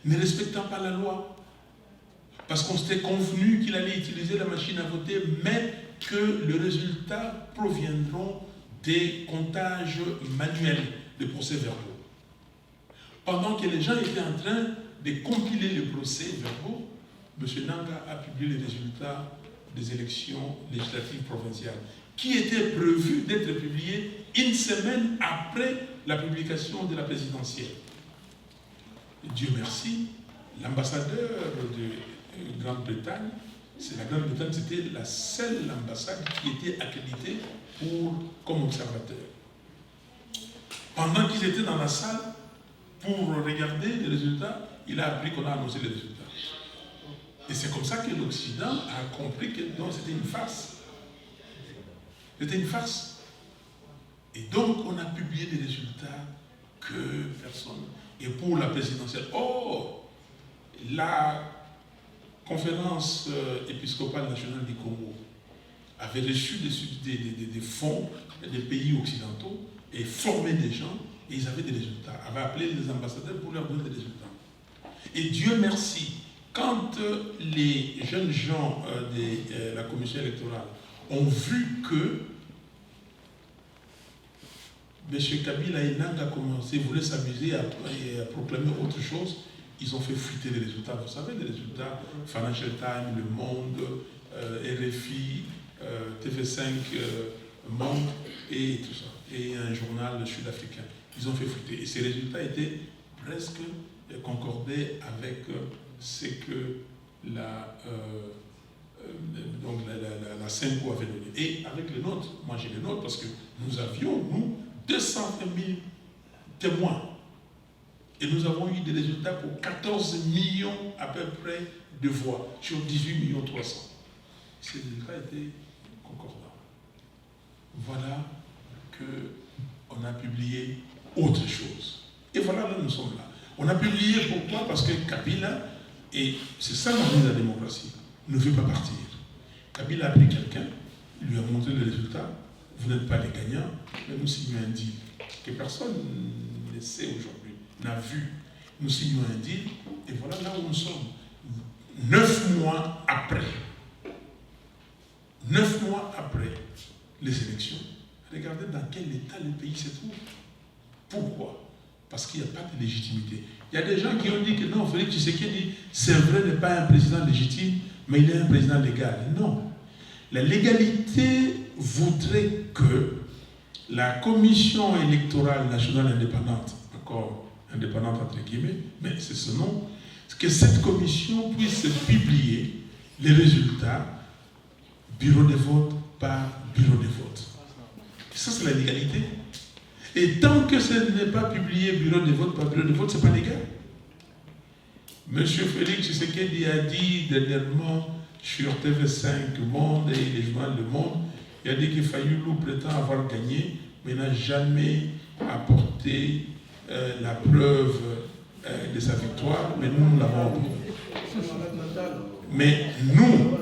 ne respectant pas la loi, parce qu'on s'était convenu qu'il allait utiliser la machine à voter, mais que le résultat proviendront des comptages manuels de procès-verbaux. Pendant que les gens étaient en train de compiler les procès-verbaux, M. Nanga a publié les résultats des élections législatives provinciales, qui étaient prévus d'être publiés une semaine après la publication de la présidentielle. Et Dieu merci, l'ambassadeur de Grande-Bretagne, la Grande-Bretagne, c'était la seule ambassade qui était accréditée comme observateur. Pendant qu'ils étaient dans la salle pour regarder les résultats, il a appris qu'on a annoncé les résultats. Et c'est comme ça que l'Occident a compris que non, c'était une farce. C'était une farce. Et donc, on a publié des résultats que personne. Et pour la présidentielle, la conférence épiscopale nationale du Congo avait reçu des fonds des pays occidentaux et formé des gens, et ils avaient des résultats, avait appelé les ambassadeurs pour leur donner des résultats. Et Dieu merci, quand les jeunes gens de la commission électorale ont vu que M. Kabila et Nanga voulaient s'amuser à proclamer autre chose, ils ont fait fuiter les résultats. Vous savez, les résultats, Financial Times, Le Monde, RFI, TV5 Monde et tout ça, et un journal sud-africain. Ils ont fait fuiter. Et ces résultats étaient presque concordés avec ce que la CENCO avait donné. Et avec les nôtres, moi j'ai les nôtres parce que nous avions, 220 000 témoins. Et nous avons eu des résultats pour 14 millions à peu près de voix sur 18 millions 300. Ces résultats étaient concordants. Voilà qu'on a publié autre chose. Et voilà, là nous sommes là. On a publié pourquoi? Parce que Kabila, et c'est ça l'enjeu de la démocratie, ne veut pas partir. Kabila a pris quelqu'un, il lui a montré le résultat, vous n'êtes pas les gagnants, mais nous signons un deal que personne ne sait aujourd'hui, n'a vu. Nous signons un deal, et voilà là où nous sommes. 9 mois après les élections, regardez dans quel état le pays se trouve. Pourquoi? Parce qu'il n'y a pas de légitimité. Il y a des gens qui ont dit que non, Félix Tshisekedi, c'est vrai, n'est pas un président légitime, mais il est un président légal. Non. La légalité voudrait que la Commission électorale nationale indépendante, encore indépendante entre guillemets, mais c'est ce nom, que cette commission puisse publier les résultats bureau de vote par bureau de vote. Ça, c'est la légalité. Et tant que ce n'est pas publié bureau de vote par bureau de vote, ce n'est pas légal. Monsieur Félix Tshisekedi a dit dernièrement sur TV5 Monde et les journaux Le Monde, il a dit que Fayulu prétend avoir gagné, mais n'a jamais apporté la preuve de sa victoire, mais nous l'avons obtenue. Mais nous,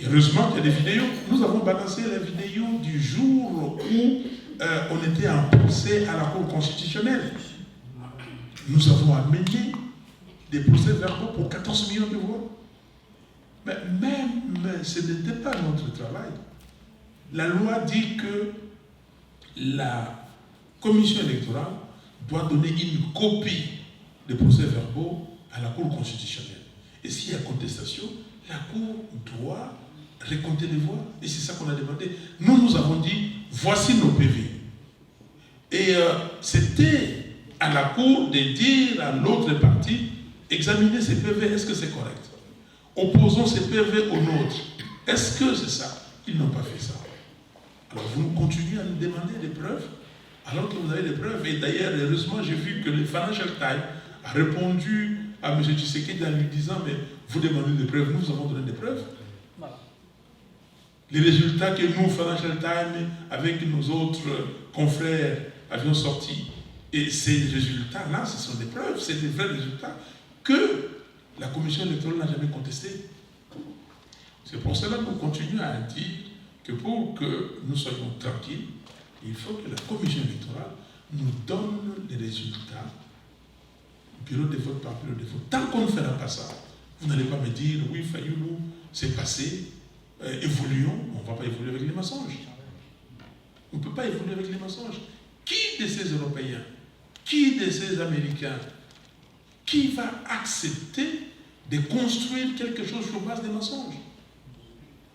Heureusement qu'il y a des vidéos. Nous avons balancé la vidéo du jour où on était en procès à la Cour constitutionnelle. Nous avons amené des procès-verbaux pour 14 millions de voix. Mais même ce n'était pas notre travail. La loi dit que la commission électorale doit donner une copie des procès-verbaux à la Cour constitutionnelle. Et s'il y a contestation, la Cour doit récompter les voix. Et c'est ça qu'on a demandé. Nous avons dit, voici nos PV. Et c'était à la Cour de dire à l'autre partie, examinez ces PV, est-ce que c'est correct? Opposons ces PV aux nôtres. Est-ce que c'est ça? Ils n'ont pas fait ça. Alors vous continuez à nous demander des preuves, alors que vous avez des preuves. Et d'ailleurs, heureusement, j'ai vu que le Financial Times a répondu à M. Tshisekedi en lui disant, mais vous demandez des preuves, nous vous avons donné des preuves. Les résultats que nous, Financial Times, avec nos autres confrères, avions sortis. Et ces résultats-là, ce sont des preuves, c'est des vrais résultats que la commission électorale n'a jamais contestés. C'est pour cela que nous continuons à dire que pour que nous soyons tranquilles, il faut que la commission électorale nous donne les résultats, bureau de vote par bureau de vote. Tant qu'on ne fera pas ça, vous n'allez pas me dire, oui, Fayoulou, c'est passé, évoluons. On ne va pas évoluer avec les mensonges. On ne peut pas évoluer avec les mensonges. Qui de ces Européens, qui de ces Américains, qui va accepter de construire quelque chose sur base des mensonges?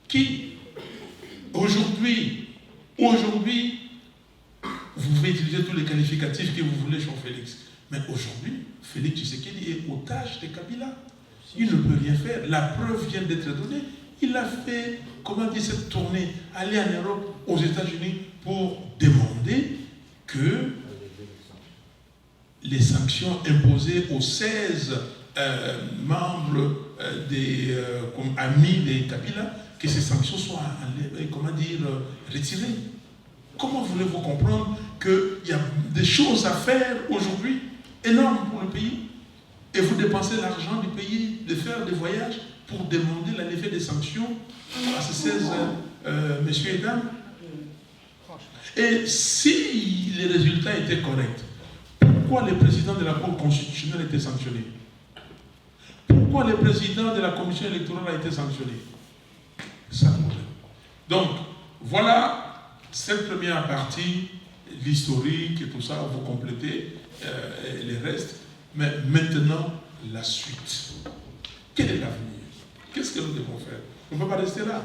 Qui? Aujourd'hui, vous pouvez utiliser tous les qualificatifs que vous voulez sur Félix. Mais aujourd'hui, Félix Tshisekedi est otage de Kabila. Il ne peut rien faire. La preuve vient d'être donnée. Il a fait, comment dire, cette tournée, aller en Europe, aux États-Unis, pour demander que les sanctions imposées aux 16 membres comme amis de Kabila, que ces sanctions soient, comment dire, retirées. Comment voulez-vous comprendre qu'il y a des choses à faire aujourd'hui énormes pour le pays et vous dépensez l'argent du pays de faire des voyages pour demander la levée des sanctions à ces 16 messieurs et dames? Et si les résultats étaient corrects, pourquoi le président de la Cour constitutionnelle a été sanctionné? Pourquoi le président de la commission électorale a été sanctionné? C'est ça le problème. Donc, voilà cette première partie, l'historique et tout ça, vous complétez les restes. Mais maintenant, la suite. Quel est l'avenir? Qu'est-ce que nous devons faire? On ne peut pas rester là.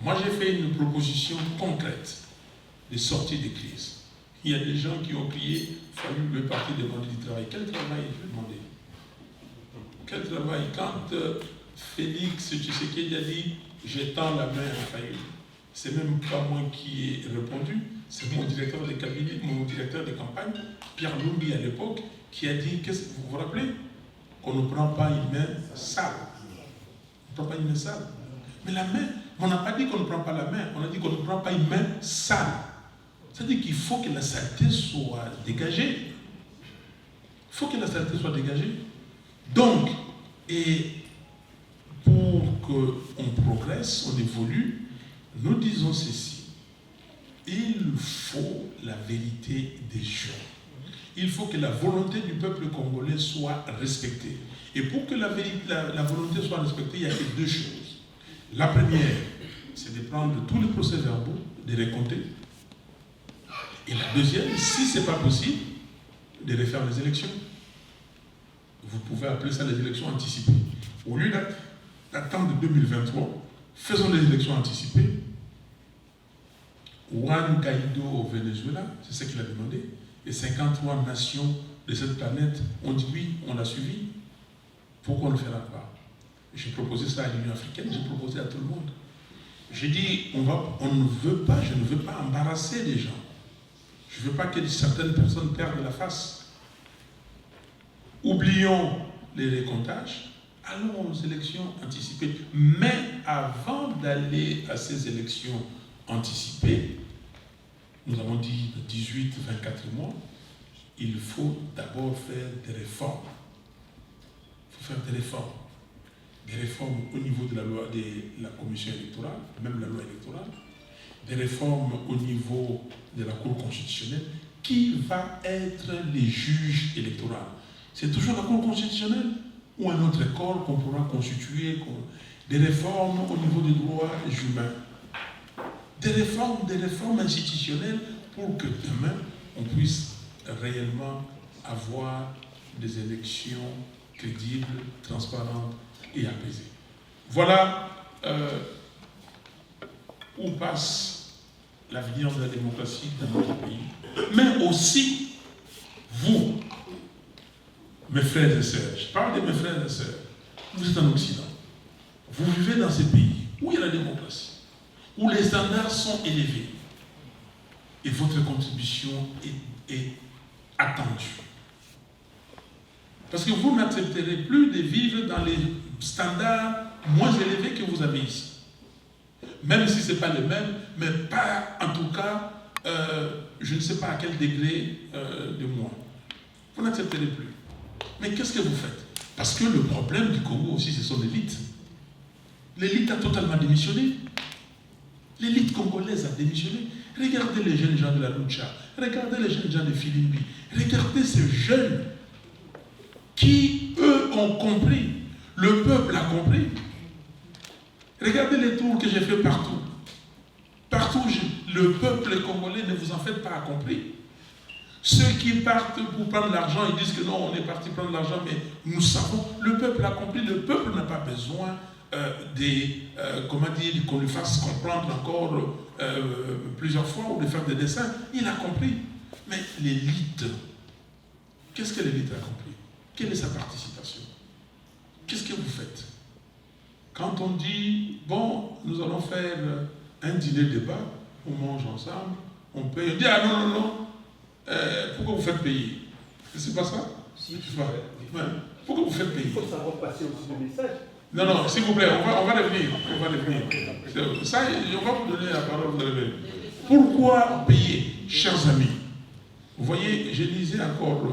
Moi, j'ai fait une proposition concrète de sortie de crise. Il y a des gens qui ont crié, fallu le parti demander du travail. Quel travail je demandé? Quel travail? Quand Félix Tshisekedi a dit, j'étends la main à Fayoulou, c'est même pas moi qui ai répondu, c'est mon directeur de cabinet, mon directeur de campagne, Pierre Lumbi à l'époque, qui a dit, vous vous rappelez? Qu'on ne prend pas une main sale. On ne prend pas une main sale. Mais la main, on n'a pas dit qu'on ne prend pas la main, on a dit qu'on ne prend pas une main sale. C'est-à-dire qu'il faut que la saleté soit dégagée. Il faut que la saleté soit dégagée. Donc, et pour qu'on progresse, on évolue, nous disons ceci. Il faut la vérité des gens. Il faut que la volonté du peuple congolais soit respectée. Et pour que la volonté soit respectée, il n'y a que deux choses. La première, c'est de prendre tous les procès-verbaux, de les compter. Et la deuxième, si ce n'est pas possible, de refaire les élections. Vous pouvez appeler ça les élections anticipées. Au lieu d'attendre 2023, faisons les élections anticipées. Juan Guaido au Venezuela, c'est ce qu'il a demandé. Et 53 nations de cette planète ont dit oui, on l'a suivi. Pourquoi on ne le fera pas? J'ai proposé ça à l'Union africaine, j'ai proposé à tout le monde. J'ai dit, je ne veux pas embarrasser les gens. Je ne veux pas que certaines personnes perdent la face. Oublions les récomptages, allons aux élections anticipées. Mais avant d'aller à ces élections anticipées, nous avons dit de 18-24 mois, il faut d'abord faire des réformes. Il faut faire des réformes. des réformes au niveau de la loi de la commission électorale, même la loi électorale, des réformes au niveau de la Cour constitutionnelle. Qui va être les juges électoraux? C'est toujours la Cour constitutionnelle ou un autre corps qu'on pourra constituer? Des réformes au niveau des droits humains, des réformes institutionnelles pour que demain on puisse réellement avoir des élections crédibles, transparentes et apaisées. Voilà où passe l'avenir de la démocratie dans notre pays. Mais aussi, vous, mes frères et sœurs, je parle de mes frères et sœurs, vous êtes en Occident, vous vivez dans ces pays où il y a la démocratie, où les standards sont élevés, et votre contribution est attendue. Parce que vous n'accepterez plus de vivre dans les standards moins élevés que vous avez ici. Même si ce n'est pas le même, mais pas en tout cas, je ne sais pas à quel degré de moins. Vous n'accepterez plus. Mais qu'est-ce que vous faites? Parce que le problème du Congo aussi, ce sont l'élite. L'élite a totalement démissionné. L'élite congolaise a démissionné. Regardez les jeunes gens de la Lucha, regardez les jeunes gens de Filimbi, regardez ces jeunes qui, eux, ont compris. Le peuple a compris. Regardez les tours que j'ai fait partout. Partout, le peuple congolais, ne vous en faites pas, a compris. Ceux qui partent pour prendre l'argent, ils disent que non, on est parti prendre l'argent, mais nous savons, le peuple a compris, le peuple n'a pas besoin qu'on lui fasse comprendre encore plusieurs fois ou de faire des dessins. Il a compris. Mais l'élite, qu'est-ce que l'élite a compris? Quelle est sa participation? Qu'est-ce que vous faites? Quand on dit, bon, nous allons faire un dîner débat, on mange ensemble, on paye, on dit, ah non, non, non, pourquoi vous faites payer? C'est pas ça? Si, ouais. Pourquoi vous faites payer? Il faut savoir passer aussi le message. Non, non, s'il vous plaît, on va revenir. Ça, on va vous donner la parole, vous allez venir. Pourquoi payer, chers amis? Vous voyez, je lisais encore,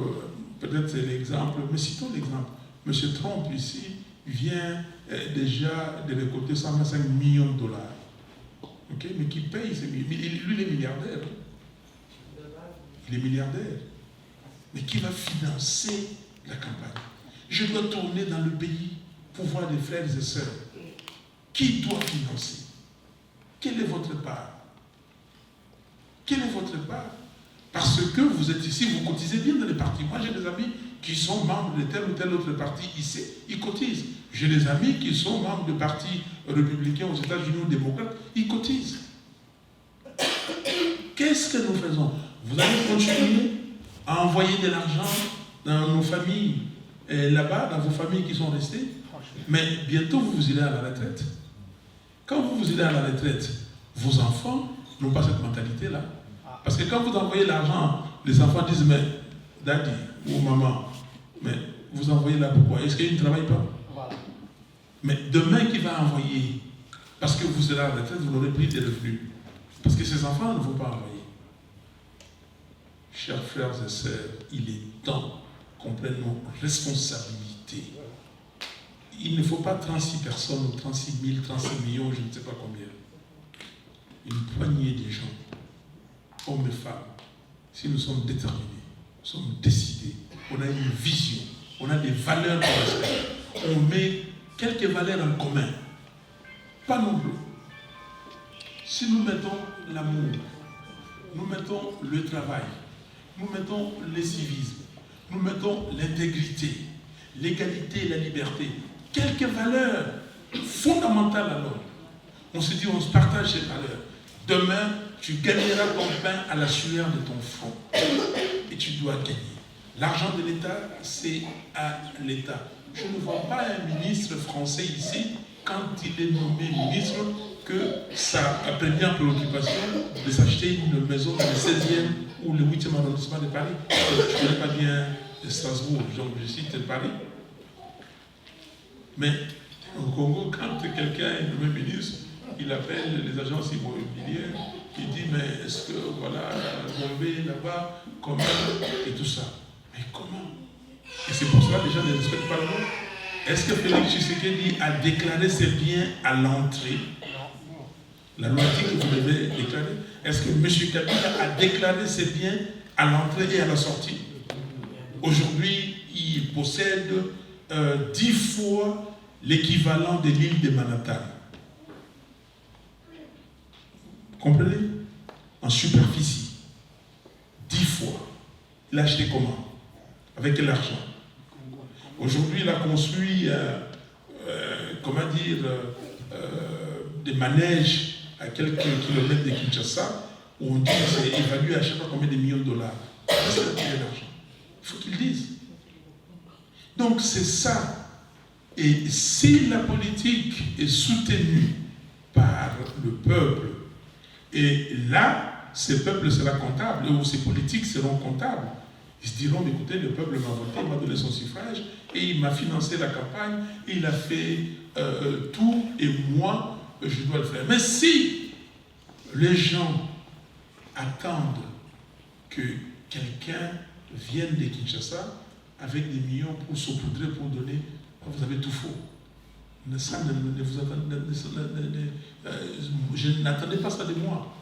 peut-être c'est l'exemple, mais citons l'exemple. M. Trump ici vient déjà de récolter 125 millions de dollars. Okay? Mais qui paye ces millions? Lui, il est milliardaire. Il est milliardaire. Mais qui va financer la campagne? Je dois tourner dans le pays pour voir des frères et sœurs. Qui doit financer? Quelle est votre part? Quelle est votre part? Parce que vous êtes ici, vous cotisez bien dans les partis. Moi, j'ai des amis qui sont membres de tel ou tel autre parti ici, ils cotisent. J'ai des amis qui sont membres de partis républicains aux États-Unis ou démocrates, ils cotisent. Qu'est-ce que nous faisons? Vous allez continuer à envoyer de l'argent dans nos familles, là-bas, dans vos familles qui sont restées, mais bientôt vous irez à la retraite. Quand vous irez à la retraite, vos enfants n'ont pas cette mentalité-là. Parce que quand vous envoyez l'argent, les enfants disent, mais daddy ou maman, mais vous envoyez là pourquoi? Est-ce qu'ils ne travaillent pas? Voilà. Mais demain, qui va envoyer? Parce que vous serez à la retraite, vous n'aurez plus de revenus. Parce que ces enfants ne vont pas envoyer. Chers frères et sœurs, il est temps qu'on prenne nos responsabilités. Il ne faut pas 36 personnes ou 36 000, 36 millions, je ne sais pas combien. Une poignée de gens, hommes et femmes, si nous sommes déterminés, nous sommes décidés, on a une vision, on a des valeurs pour respecter, on met quelques valeurs en commun, pas nombreux. Si nous mettons l'amour, nous mettons le travail, nous mettons le civisme, nous mettons l'intégrité, l'égalité et la liberté, quelques valeurs fondamentales à l'homme. On se dit, on se partage ces valeurs. Demain, tu gagneras ton pain à la sueur de ton front. Et tu dois gagner. L'argent de l'État, c'est à l'État. Je ne vois pas un ministre français ici, quand il est nommé ministre, que sa première préoccupation de s'acheter une maison dans le 16e ou le 8e arrondissement de Paris. Je ne connais pas bien Strasbourg, donc je cite Paris. Mais au Congo, quand quelqu'un est nommé ministre, il appelle les agences immobilières, il dit, mais est-ce que, voilà, Bombay, là-bas, comment, et tout ça. Mais comment? Et c'est pour cela que les gens ne respectent pas le mot. Est-ce que Félix Tshisekedi a déclaré ses biens à l'entrée? La loi dit que vous devez déclarer. Est-ce que M. Kabila a déclaré ses biens à l'entrée et à la sortie? Aujourd'hui, il possède 10 fois l'équivalent de l'île de Manhattan. Comprenez? En superficie. 10 fois. Il a acheté comment? Avec quel argent? Aujourd'hui, il a construit, des manèges à quelques kilomètres de Kinshasa, où on dit que c'est évalué à chaque fois combien de millions de dollars. C'est l'argent. Il faut qu'ils disent. Donc c'est ça. Et si la politique est soutenue par le peuple, et là, ces peuples seront comptables, ou ces politiques seront comptables, ils se diront, mais écoutez, le peuple m'a voté, il m'a donné son suffrage, et il m'a financé la campagne, et il a fait tout, et moi, je dois le faire. Mais si les gens attendent que quelqu'un vienne de Kinshasa avec des millions pour saupoudrer, pour donner, vous avez tout faux. Je n'attendais pas ça de moi.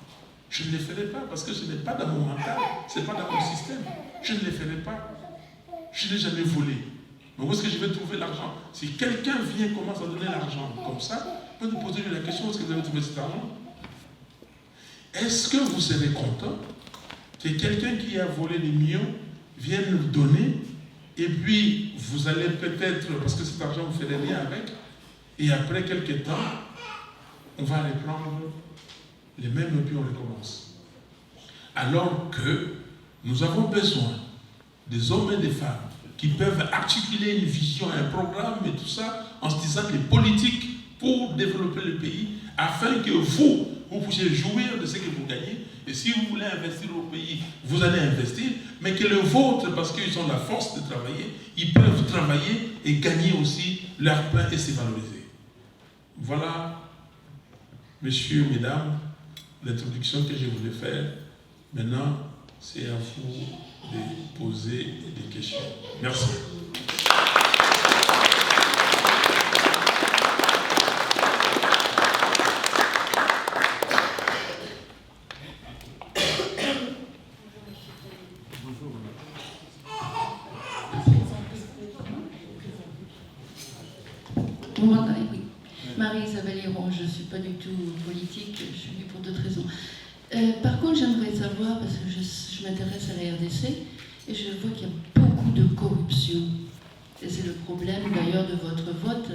Je ne le ferai pas parce que ce n'est pas dans mon mental, ce n'est pas dans mon système. Je ne le ferai pas. Je n'ai jamais volé. Mais où est-ce que je vais trouver l'argent? Si quelqu'un vient et commence à donner l'argent comme ça, vous pouvez vous poser la question, où est-ce que vous avez trouvé cet argent? Est-ce que vous serez content que quelqu'un qui a volé des millions vienne nous donner, et puis vous allez peut-être, parce que cet argent vous ne ferez rien avec, et après quelques temps, on va reprendre les mêmes et puis on recommence. Alors que nous avons besoin des hommes et des femmes qui peuvent articuler une vision, un programme et tout ça, en se disant les politiques pour développer le pays, afin que vous puissiez jouir de ce que vous gagnez. Et si vous voulez investir au pays, vous allez investir, mais que le vôtre, parce qu'ils ont la force de travailler, ils peuvent travailler et gagner aussi leur pain et se valoriser. Voilà, messieurs, mesdames, l'introduction que je voulais faire. Maintenant, c'est à vous de poser des questions. Merci. Vous m'entendez? Oui. Marie-Isabelle Héron, je ne suis pas du tout politique, je suis venue pour d'autres raisons. Par contre, j'aimerais savoir, parce que je m'intéresse à la RDC, et je vois qu'il y a beaucoup de corruption. Et c'est le problème d'ailleurs de votre vote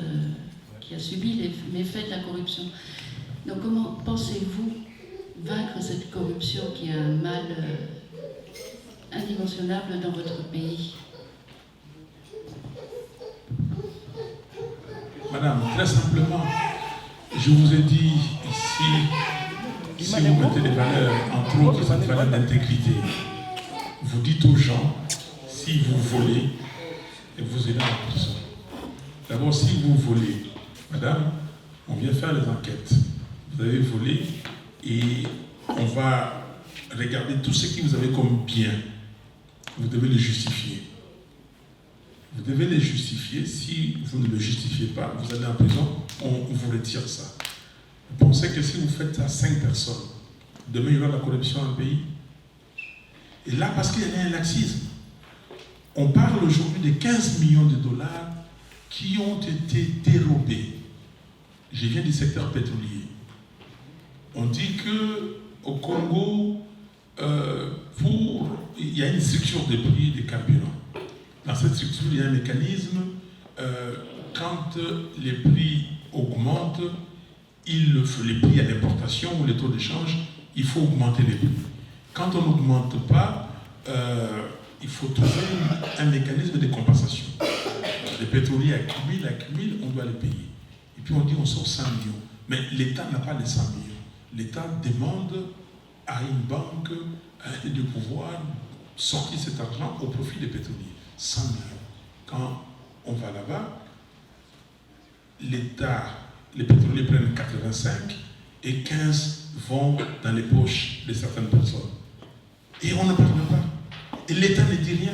qui a subi les méfaits de la corruption. Donc comment pensez-vous vaincre cette corruption qui est un mal indimensionnable dans votre pays? Madame, très simplement, je vous ai dit ici, si vous mettez des valeurs, entre autres cette valeur d'intégrité, vous dites aux gens, si vous volez, et vous allez en prison. D'abord, si vous volez, madame, on vient faire les enquêtes. Vous avez volé et on va regarder tout ce que vous avez comme bien. Vous devez le justifier. Vous devez les justifier. Si vous ne le justifiez pas, vous allez en prison, on vous retire ça. Vous pensez que si vous faites ça à 5 personnes, demain il y aura la corruption dans le pays? Et là, parce qu'il y a un laxisme, on parle aujourd'hui de 15 millions de dollars qui ont été dérobés. Je viens du secteur pétrolier. On dit qu'au Congo, il y a une structure de prix des carburants. Dans cette structure, il y a un mécanisme. Quand les prix augmentent, les prix à l'importation ou les taux d'échange, il faut augmenter les prix. Quand on n'augmente pas, il faut trouver un mécanisme de compensation. Les pétroliers accumulent, on doit les payer. Et puis on dit on sort 100 millions. Mais l'État n'a pas les 100 millions. L'État demande à une banque de pouvoir sortir cet argent au profit des pétroliers. 100 millions. Quand on va là-bas, l'État, les pétroliers prennent 85 et 15 vont dans les poches de certaines personnes. Et on ne parle pas. Et l'État ne dit rien.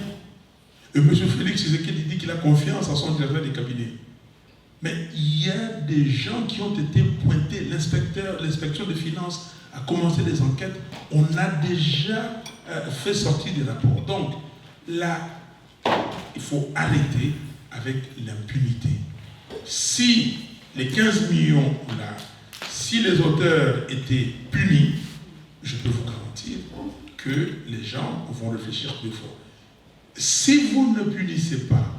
Et M. Félix Tshisekedi dit qu'il a confiance en son directeur de cabinet. Mais il y a des gens qui ont été pointés. L'inspection des finances a commencé des enquêtes. On a déjà fait sortir des rapports. Donc là, il faut arrêter avec l'impunité. Si les 15 millions là, si les auteurs étaient punis, je peux vous garantir que les gens vont réfléchir deux fois. Si vous ne punissez pas,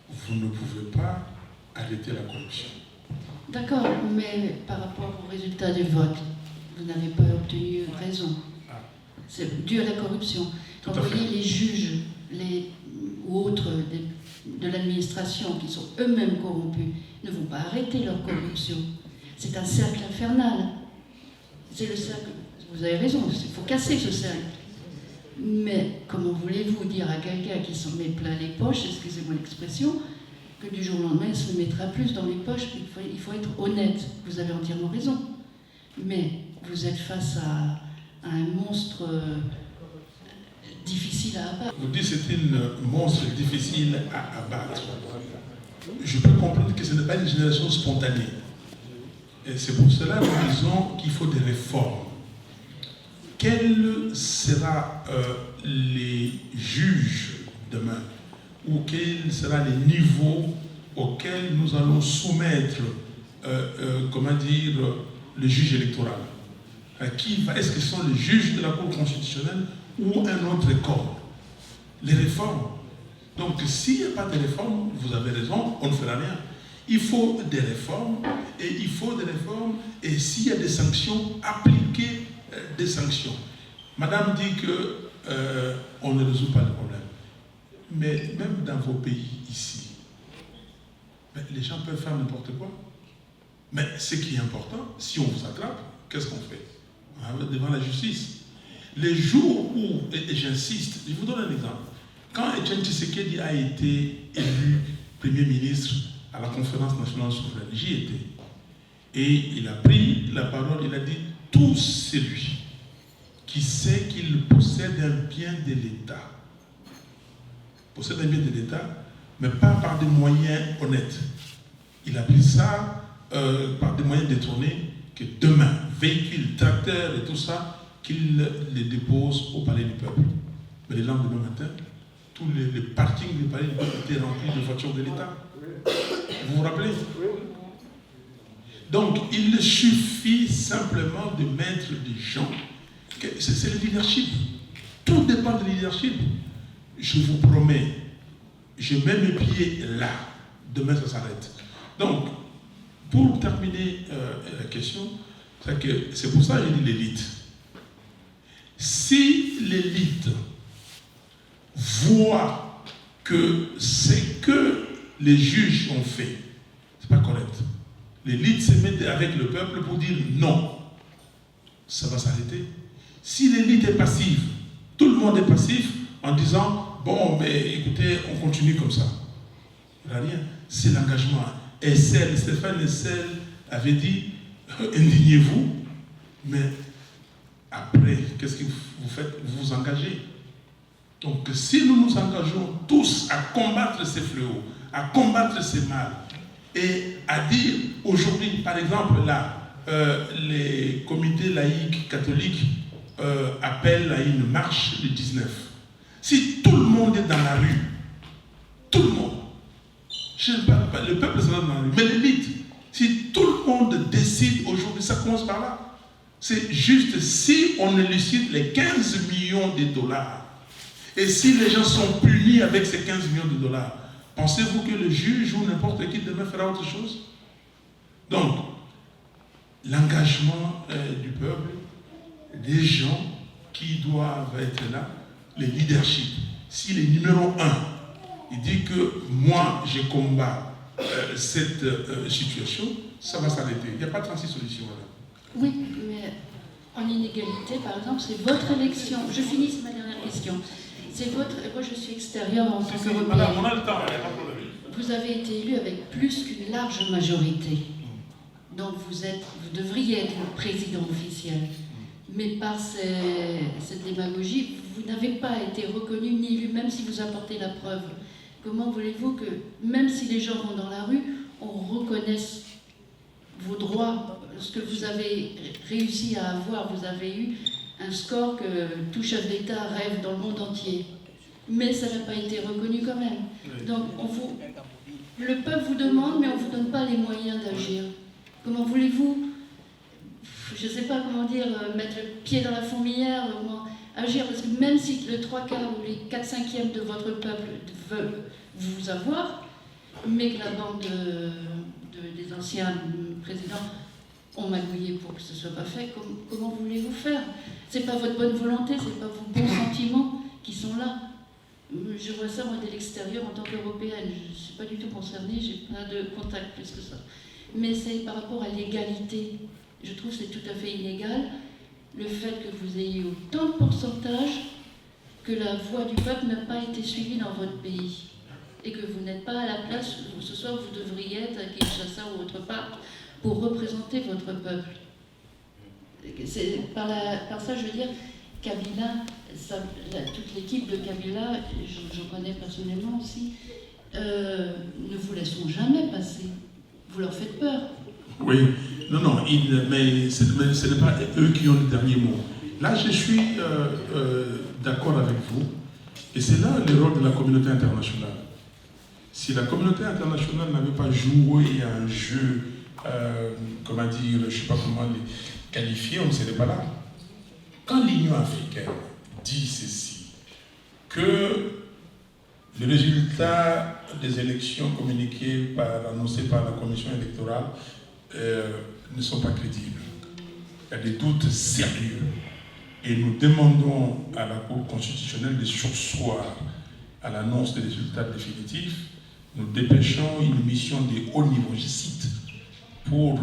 vous ne pouvez pas arrêter la corruption. D'accord, mais par rapport au résultat du vote, vous n'avez pas obtenu raison. C'est dû à la corruption. Tout Quand à vous fait. voyez les juges ou autres de l'administration qui sont eux-mêmes corrompus, ne vont pas arrêter leur corruption. C'est un cercle infernal. C'est le cercle. Vous avez raison, il faut casser ce cercle. Mais comment voulez-vous dire à quelqu'un qui s'en met plein les poches, excusez-moi l'expression, que du jour au lendemain il se mettra plus dans les poches? Il faut être honnête. Vous avez entièrement raison. Mais vous êtes face à un monstre difficile à abattre. Vous dites que c'est une monstre difficile à abattre. Je peux comprendre que ce n'est pas une génération spontanée. Et c'est pour cela que nous disons qu'il faut des réformes. Quels seront les juges demain? Ou quels seront les niveaux auxquels nous allons soumettre, le juge électoral? Est-ce que ce sont les juges de la Cour constitutionnelle ou un autre corps? Les réformes. Donc s'il n'y a pas de réformes, vous avez raison, on ne fera rien. Il faut des réformes, et s'il y a des sanctions, appliquer des sanctions. Madame dit qu'on ne résout pas le problème. Mais même dans vos pays ici, les gens peuvent faire n'importe quoi. Mais ce qui est important, si on vous attrape, qu'est-ce qu'on fait? On va devant la justice. Les jours où, et j'insiste, je vous donne un exemple. Quand Etienne Tshisekedi a été élu Premier ministre à la conférence nationale souveraine, j'y étais. Et il a pris la parole, il a dit, tout celui qui sait qu'il possède un bien de l'État, mais pas par des moyens honnêtes. Il a pris ça par des moyens détournés, que demain, véhicules, tracteurs et tout ça, qu'il les dépose au palais du peuple. Mais le lendemain matin, tous les parkings du palais du peuple étaient remplis de voitures de l'État. Vous vous rappelez? Donc, il suffit simplement de mettre des gens. C'est le leadership. Tout dépend du leadership. Je vous promets, je mets mes pieds là. Demain, ça s'arrête. Donc, pour terminer la question, c'est pour ça que j'ai dit l'élite. Si l'élite voit que ce que les juges ont fait, c'est pas correct. L'élite se met avec le peuple pour dire non. Ça va s'arrêter. Si l'élite est passive, tout le monde est passif en disant bon, mais écoutez, on continue comme ça. Il n'y a rien. C'est l'engagement. Stéphane Essel avait dit indignez-vous, mais après, qu'est-ce que vous faites? Vous vous engagez. Donc, si nous nous engageons tous à combattre ces fléaux, à combattre ces mal, et à dire aujourd'hui, par exemple, là, les comités laïcs catholiques appellent à une marche le 19. Si tout le monde est dans la rue, tout le monde, je ne parle pas, le peuple sera dans la rue, mais l'élite, si tout le monde décide aujourd'hui, ça commence par là. C'est juste si on élucide les 15 millions de dollars, et si les gens sont punis avec ces 15 millions de dollars, pensez-vous que le juge ou n'importe qui demain fera autre chose? Donc, l'engagement du peuple, des gens qui doivent être là, le leadership. Si le numéro 1, il dit que moi, je combats cette situation, ça va s'arrêter. Il n'y a pas 36 solutions là. Oui, mais en inégalité, par exemple, c'est votre élection. Je finis, c'est ma dernière question. C'est votre. Moi, je suis extérieure en tant qu'Européenne. Madame, on a le temps, il n'y a pas de problème. Vous avez été élu avec plus qu'une large majorité. Donc, vous devriez être le président officiel. Mais par cette démagogie, vous n'avez pas été reconnu ni élu, même si vous apportez la preuve Comment voulez-vous que, même si les gens vont dans la rue, on reconnaisse vos droits, ce que vous avez réussi à avoir? Vous avez eu un score que tout chef d'État rêve dans le monde entier. Mais ça n'a pas été reconnu quand même. Donc le peuple vous demande, mais on ne vous donne pas les moyens d'agir. Comment voulez-vous, je ne sais pas comment dire, mettre le pied dans la fourmilière, agir? Parce que même si le 3/4 ou les 4/5 de votre peuple veulent vous avoir, mais que la bande des anciens présidents ont magouillé pour que ce ne soit pas fait, comment voulez-vous faire? Ce n'est pas votre bonne volonté, ce n'est pas vos bons sentiments qui sont là. Je vois ça, moi, de l'extérieur, en tant qu'Européenne. Je ne suis pas du tout concernée, je n'ai pas de contact plus que ça. Mais c'est par rapport à l'égalité. Je trouve que c'est tout à fait inégal, le fait que vous ayez autant de pourcentage que la voix du peuple n'a pas été suivie dans votre pays. Et que vous n'êtes pas à la place où ce soir vous devriez être à Kinshasa ou autre part pour représenter votre peuple. Par ça, je veux dire, Kabila, toute l'équipe de Kabila, je connais personnellement aussi, ne vous laisseront jamais passer. Vous leur faites peur. Oui, non, mais ce n'est pas eux qui ont le dernier mot. Là, je suis d'accord avec vous, et c'est là le rôle de la communauté internationale. Si la communauté internationale n'avait pas joué un jeu, comment dire, je ne sais pas comment les qualifier, on ne serait pas là. Quand l'Union africaine dit ceci, que les résultats des élections annoncés par la commission électorale ne sont pas crédibles, il y a des doutes sérieux, et nous demandons à la Cour constitutionnelle de surseoir à l'annonce des résultats définitifs. Nous dépêchons une mission de haut niveau, je cite, pour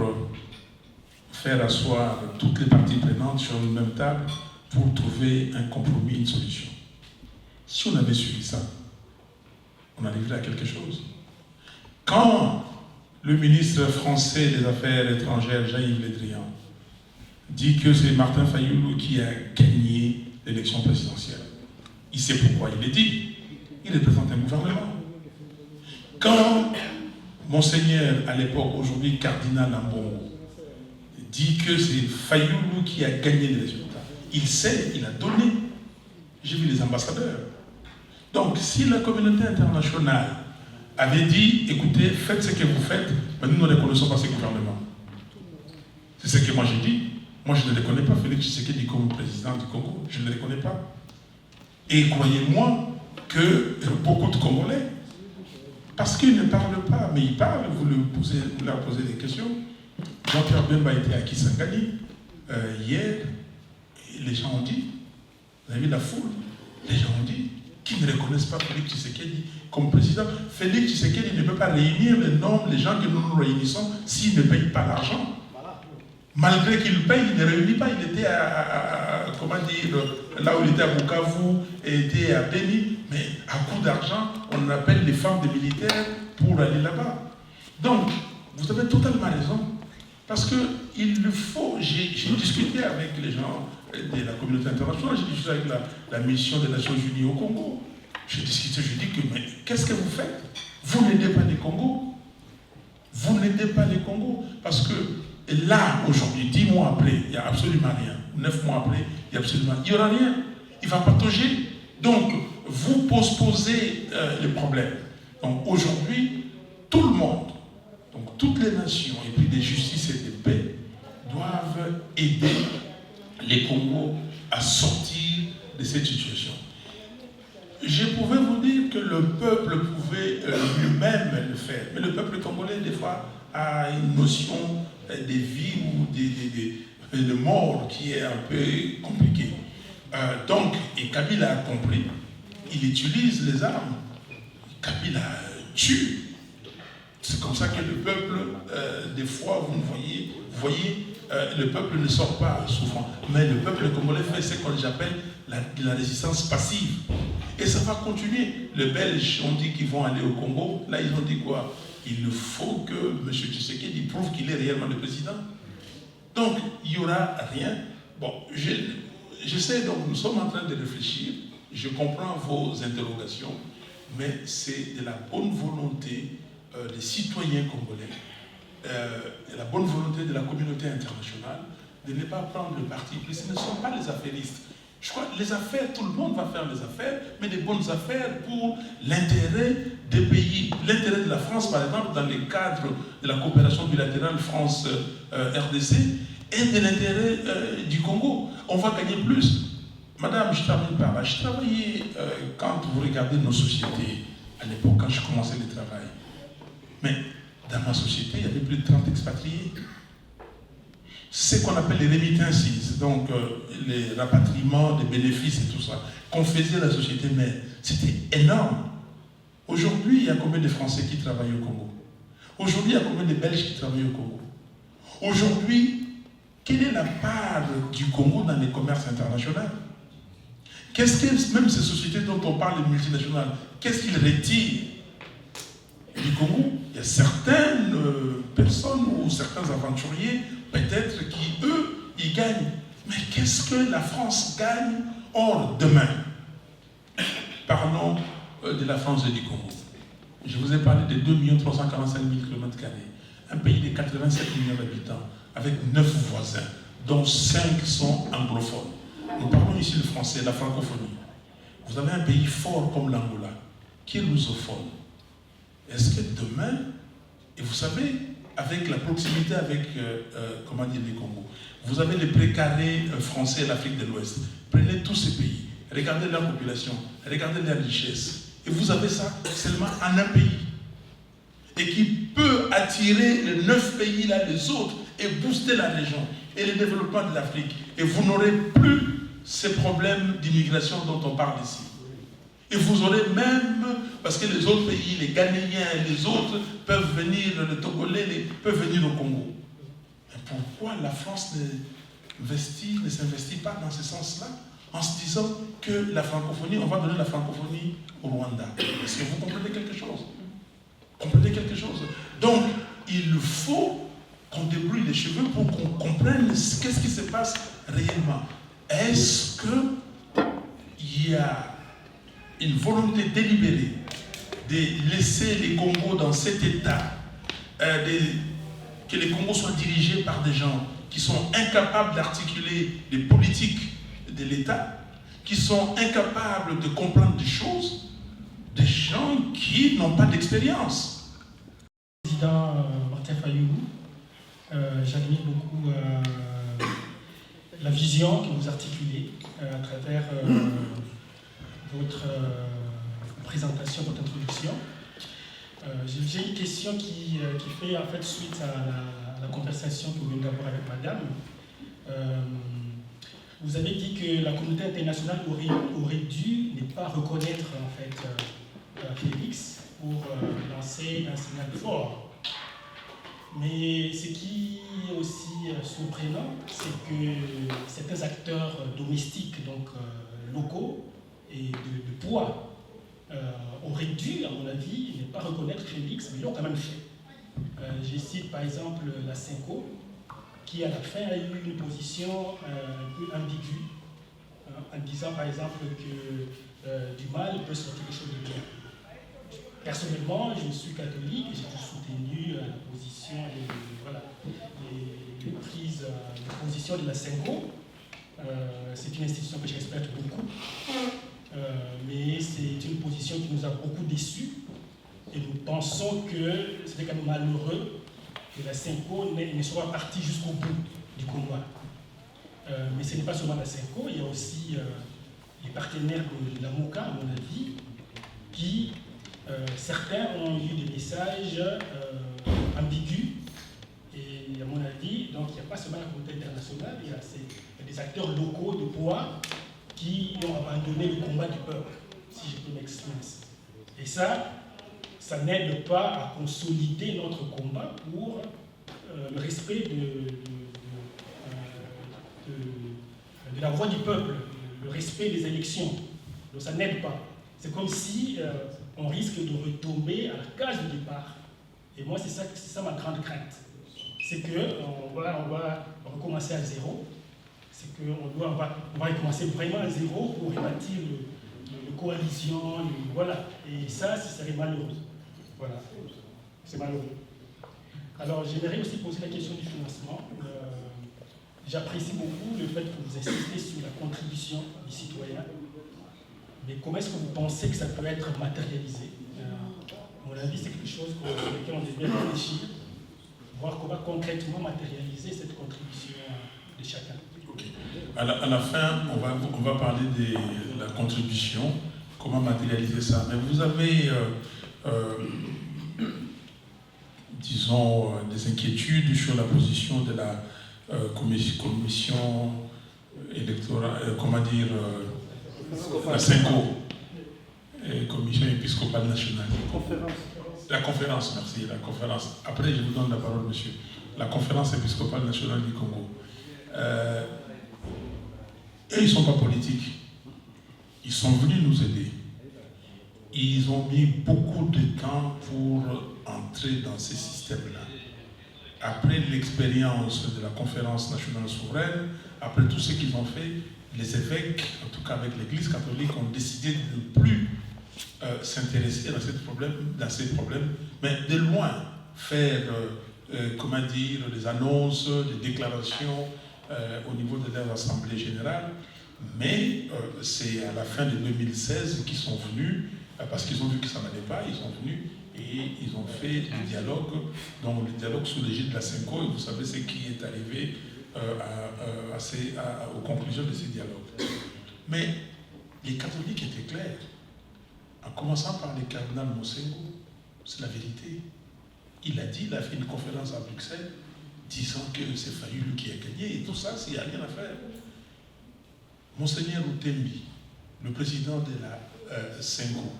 faire asseoir toutes les parties prenantes sur une même table pour trouver un compromis, une solution. Si on avait suivi ça, on arriverait à quelque chose. Quand le ministre français des Affaires étrangères, Jean-Yves Le Drian, dit que c'est Martin Fayulu qui a gagné l'élection présidentielle, il sait pourquoi il le dit. Il représente un gouvernement. Quand Monseigneur, à l'époque, aujourd'hui Cardinal Ambongo, dit que c'est Fayulu qui a gagné les résultats, il sait, il a donné. J'ai vu les ambassadeurs. Donc, si la communauté internationale avait dit, écoutez, faites ce que vous faites, mais nous ne reconnaissons pas ce gouvernement. C'est ce que moi j'ai dit. Moi, je ne le connais pas, Félix Tshisekedi comme président du Congo. Je ne le connais pas. Et croyez-moi que beaucoup de Congolais, parce qu'ils ne parlent pas, mais ils parlent, vous leur posez des questions. Jean-Pierre Bemba était à Kisangani hier, et les gens ont dit, vous avez vu la foule, les gens ont dit qu'ils ne reconnaissent pas Félix Tshisekedi comme président. Félix Tshisekedi ne peut pas réunir les gens que nous réunissons s'il ne paye pas l'argent. Malgré qu'il paye, il ne réunit pas. Il était comment dire, là où il était à Bukavu, et était à Beni, mais à coup d'argent, on appelle les femmes des militaires pour aller là-bas. Donc, vous avez totalement raison. Parce qu'il le faut, j'ai discuté avec les gens de la communauté internationale, j'ai discuté avec la mission des Nations Unies au Congo. J'ai discuté, je dis que, mais qu'est-ce que vous faites? Vous n'aidez pas les Congos. Vous n'aidez pas les Congos. Parce que là, aujourd'hui, 10 mois après, il n'y a absolument rien. 9 mois après, il n'y aura rien. Il va patauger. Donc, vous posposez les problèmes. Donc, aujourd'hui, tout le monde, donc toutes les nations, et puis des justices et des paix, doivent aider les Congos à sortir de cette situation. Je pouvais vous dire que le peuple pouvait lui-même le faire, mais le peuple congolais, des fois, a une notion de vie ou de mort qui est un peu compliquée. Donc, et Kabila a compris, il utilise les armes. Kabila tue. C'est comme ça que le peuple, des fois, vous voyez, le peuple ne sort pas souvent. Mais le peuple congolais fait ce qu'on appelle la résistance passive. Et ça va continuer. Les Belges ont dit qu'ils vont aller au Congo. Là, ils ont dit quoi? Il faut que M. Tshisekedi prouve qu'il est réellement le président. Donc, il n'y aura rien. Bon, je sais, donc nous sommes en train de réfléchir. Je comprends vos interrogations. mais c'est de la bonne volonté des citoyens congolais et la bonne volonté de la communauté internationale de ne pas prendre le parti pris. Ce ne sont pas les affairistes. Je crois que les affaires, tout le monde va faire les affaires, mais des bonnes affaires pour l'intérêt des pays. L'intérêt de la France, par exemple, dans le cadre de la coopération bilatérale France-RDC, et de l'intérêt du Congo. On va gagner plus. Madame, je termine par là. Je travaillais, quand vous regardez nos sociétés, à l'époque, quand je commençais le travail, mais dans ma société, il y avait plus de 30 expatriés. C'est ce qu'on appelle les remittances, donc les rapatriements des bénéfices et tout ça, qu'on faisait à la société mère. C'était énorme. Aujourd'hui, il y a combien de Français qui travaillent au Congo? Aujourd'hui, il y a combien de Belges qui travaillent au Congo? Aujourd'hui, quelle est la part du Congo dans les commerces internationaux? Qu'est-ce que même ces sociétés dont on parle, les multinationales, qu'est-ce qu'ils retirent du Congo? Il y a certaines personnes ou certains aventuriers, peut-être, qui, eux, ils gagnent. Mais qu'est-ce que la France gagne? Or, demain, parlons de la France et du Congo. Je vous ai parlé de 2 345 000 km², un pays de 87 millions d'habitants, avec 9 voisins, dont 5 sont anglophones. Nous parlons ici le français, la francophonie. Vous avez un pays fort comme l'Angola, qui est lusophone. Est-ce que demain, et vous savez, avec la proximité avec, comment dire, les Congo, vous avez les précarés français et l'Afrique de l'Ouest. Prenez tous ces pays, regardez leur population, regardez leur richesse, et vous avez ça seulement en un pays. Et qui peut attirer les 9 pays là, les autres, et booster la région, et le développement de l'Afrique. Et vous n'aurez plus ces problèmes d'immigration dont on parle ici. Et vous aurez même, parce que les autres pays, les Ghanéens et les autres peuvent venir, les Togolais peuvent venir au Congo. Mais pourquoi la France ne s'investit pas dans ce sens-là, en se disant que la francophonie, on va donner la francophonie au Rwanda? Est-ce que vous comprenez quelque chose? Comprenez quelque chose? Donc, il faut qu'on débrouille les cheveux pour qu'on comprenne qu'est-ce qui se passe réellement. Est-ce qu'il y a une volonté délibérée de laisser les Congos dans cet état, que les Congos soient dirigés par des gens qui sont incapables d'articuler les politiques de l'État, qui sont incapables de comprendre des choses, des gens qui n'ont pas d'expérience? Président Martin Fayulu, j'admire beaucoup la vision que vous articulez à travers votre présentation, votre introduction. J'ai une question qui fait en fait suite à la conversation que vous venez d'avoir avec madame. Vous avez dit que la communauté internationale aurait dû ne pas reconnaître en fait Félix pour lancer un signal fort. Mais ce qui est aussi surprenant, c'est que certains acteurs domestiques, donc locaux et de poids, auraient dû, à mon avis, ne pas reconnaître Félix, mais l'ont quand même fait. Je cite par exemple la Cinco, qui à la fin a eu une position un peu ambiguë, en disant par exemple que du mal peut sortir quelque chose de bien. Personnellement, je suis catholique et j'ai soutenu la position les prises de position de la Cinco. C'est une institution que je respecte beaucoup, mais c'est une position qui nous a beaucoup déçus et nous pensons que c'était quand même malheureux que la Cinco ne soit pas partie jusqu'au bout du combat. Mais ce n'est pas seulement la Cinco, il y a aussi les partenaires de la MOCA, à mon avis, qui certains ont eu des messages ambigus. Et à mon avis, donc il n'y a pas seulement la communauté internationale, il y a des acteurs locaux de poids qui ont abandonné le combat du peuple, si je peux m'exprimer. Et ça n'aide pas à consolider notre combat pour le respect de la voix du peuple, le respect des élections. Donc ça n'aide pas. C'est comme si on risque de retomber à la case de départ. Et moi, c'est ça ma grande crainte. C'est qu'on va recommencer à zéro. C'est qu'on va recommencer vraiment à zéro pour rebâtir le coalition, voilà. Et ça, ce serait malheureux. Voilà, c'est malheureux. Alors, j'aimerais aussi poser la question du financement. J'apprécie beaucoup le fait que vous insistez sur la contribution du citoyen. Mais comment est-ce que vous pensez que ça peut être matérialisé? À mon avis, c'est quelque chose sur lequel on devrait réfléchir, voir comment concrètement matérialiser cette contribution de chacun. Ok. À la fin, on va parler de la contribution, comment matérialiser ça. Mais vous avez, disons, des inquiétudes sur la position de la commission électorale, comment dire, la CENCO, Commission épiscopale nationale. La conférence, merci, la conférence. Après, je vous donne la parole, monsieur. La conférence épiscopale nationale du Congo. Eux, ils ne sont pas politiques. Ils sont venus nous aider. Ils ont mis beaucoup de temps pour entrer dans ces systèmes-là. Après l'expérience de la conférence nationale souveraine, après tout ce qu'ils ont fait, les évêques, en tout cas avec l'Église catholique, ont décidé de ne plus s'intéresser à ces problèmes, mais de loin faire, comment dire, des annonces, des déclarations au niveau de leur assemblée générale. Mais c'est à la fin de 2016 qu'ils sont venus, parce qu'ils ont vu que ça n'allait pas, ils sont venus et ils ont fait le dialogue, donc le dialogue sous l'égide de la CENCO, et vous savez ce qui est arrivé aux conclusions de ces dialogues. Mais les catholiques étaient clairs, en commençant par le cardinal Mosengo, c'est la vérité. Il a dit, il a fait une conférence à Bruxelles, disant que c'est Fayulu qui a gagné, et tout ça, il n'y a rien à faire. Monseigneur Utembi, le président de la CENCO,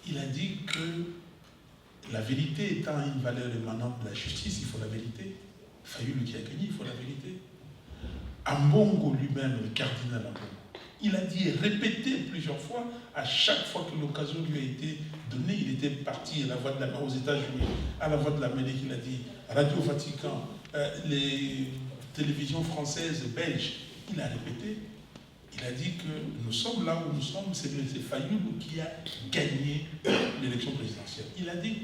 il a dit que la vérité étant une valeur émanante de la justice, il faut la vérité. Fayulu qui a gagné, il faut la vérité. Ambongo lui-même, le cardinal Ambongo, il a dit et répété plusieurs fois, à chaque fois que l'occasion lui a été donnée, il était parti à la voix de aux États-Unis, à la voix de l'Amérique, il a dit Radio Vatican, les télévisions françaises et belges, il a répété. Il a dit que nous sommes là où nous sommes, c'est Fayulu qui a gagné l'élection présidentielle. Il a dit,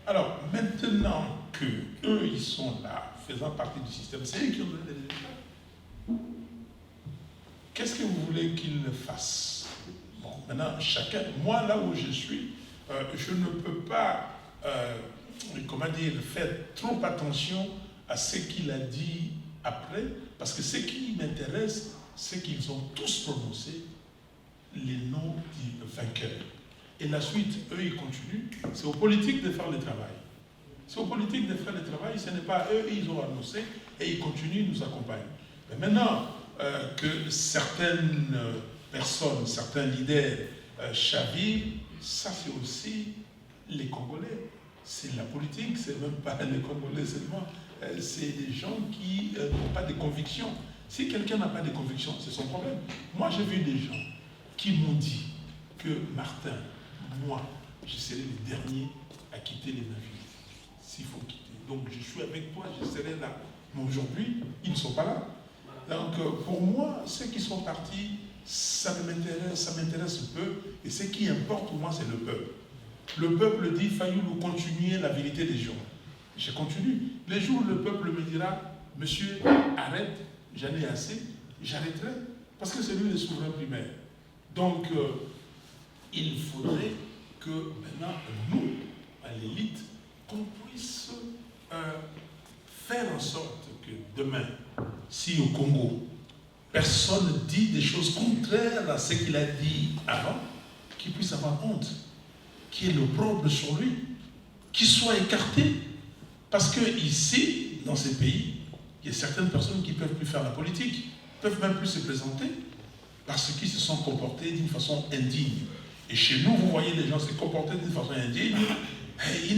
alors maintenant que eux ils sont là, faisant partie du système, c'est eux qui ont donné les résultats. Qu'est-ce que vous voulez qu'ils fassent? Bon, maintenant, chacun, moi là où je suis, je ne peux pas, comment dire, faire trop attention à ce qu'il a dit après, parce que ce qui m'intéresse, c'est qu'ils ont tous prononcé les noms du vainqueur. Et la suite, eux, ils continuent. C'est aux politiques de faire le travail. C'est aux politiques de faire le travail. Ce n'est pas eux, ils ont annoncé et ils continuent, ils nous accompagnent. Mais maintenant que certaines personnes, certains leaders chavirent, ça c'est aussi les Congolais. C'est la politique, c'est même pas les Congolais seulement. C'est des gens qui n'ont pas de conviction. Si quelqu'un n'a pas de conviction, c'est son problème. Moi, j'ai vu des gens qui m'ont dit que Martin, moi, je serai le dernier à quitter les navires, s'il faut quitter. Donc, je suis avec toi, je serai là. Mais aujourd'hui, ils ne sont pas là. Donc, pour moi, ceux qui sont partis, ça m'intéresse peu. Et ce qui importe pour moi, c'est le peuple. Le peuple dit, Fayulu, continuer la vérité des gens. Je continue. Les jours où le peuple me dira, monsieur, arrête, j'en ai assez, j'arrêterai, parce que c'est lui le souverain primaire. Donc, il faudrait que maintenant, nous, à l'élite, qu'on puisse faire en sorte que demain, si au Congo, personne dit des choses contraires à ce qu'il a dit avant, qu'il puisse avoir honte, qu'il y ait l'opprobre sur lui, qu'il soit écarté. Parce que ici, dans ces pays, il y a certaines personnes qui ne peuvent plus faire la politique, ne peuvent même plus se présenter, parce qu'ils se sont comportés d'une façon indigne. Et chez nous, vous voyez les gens se comporter d'une façon indigne, et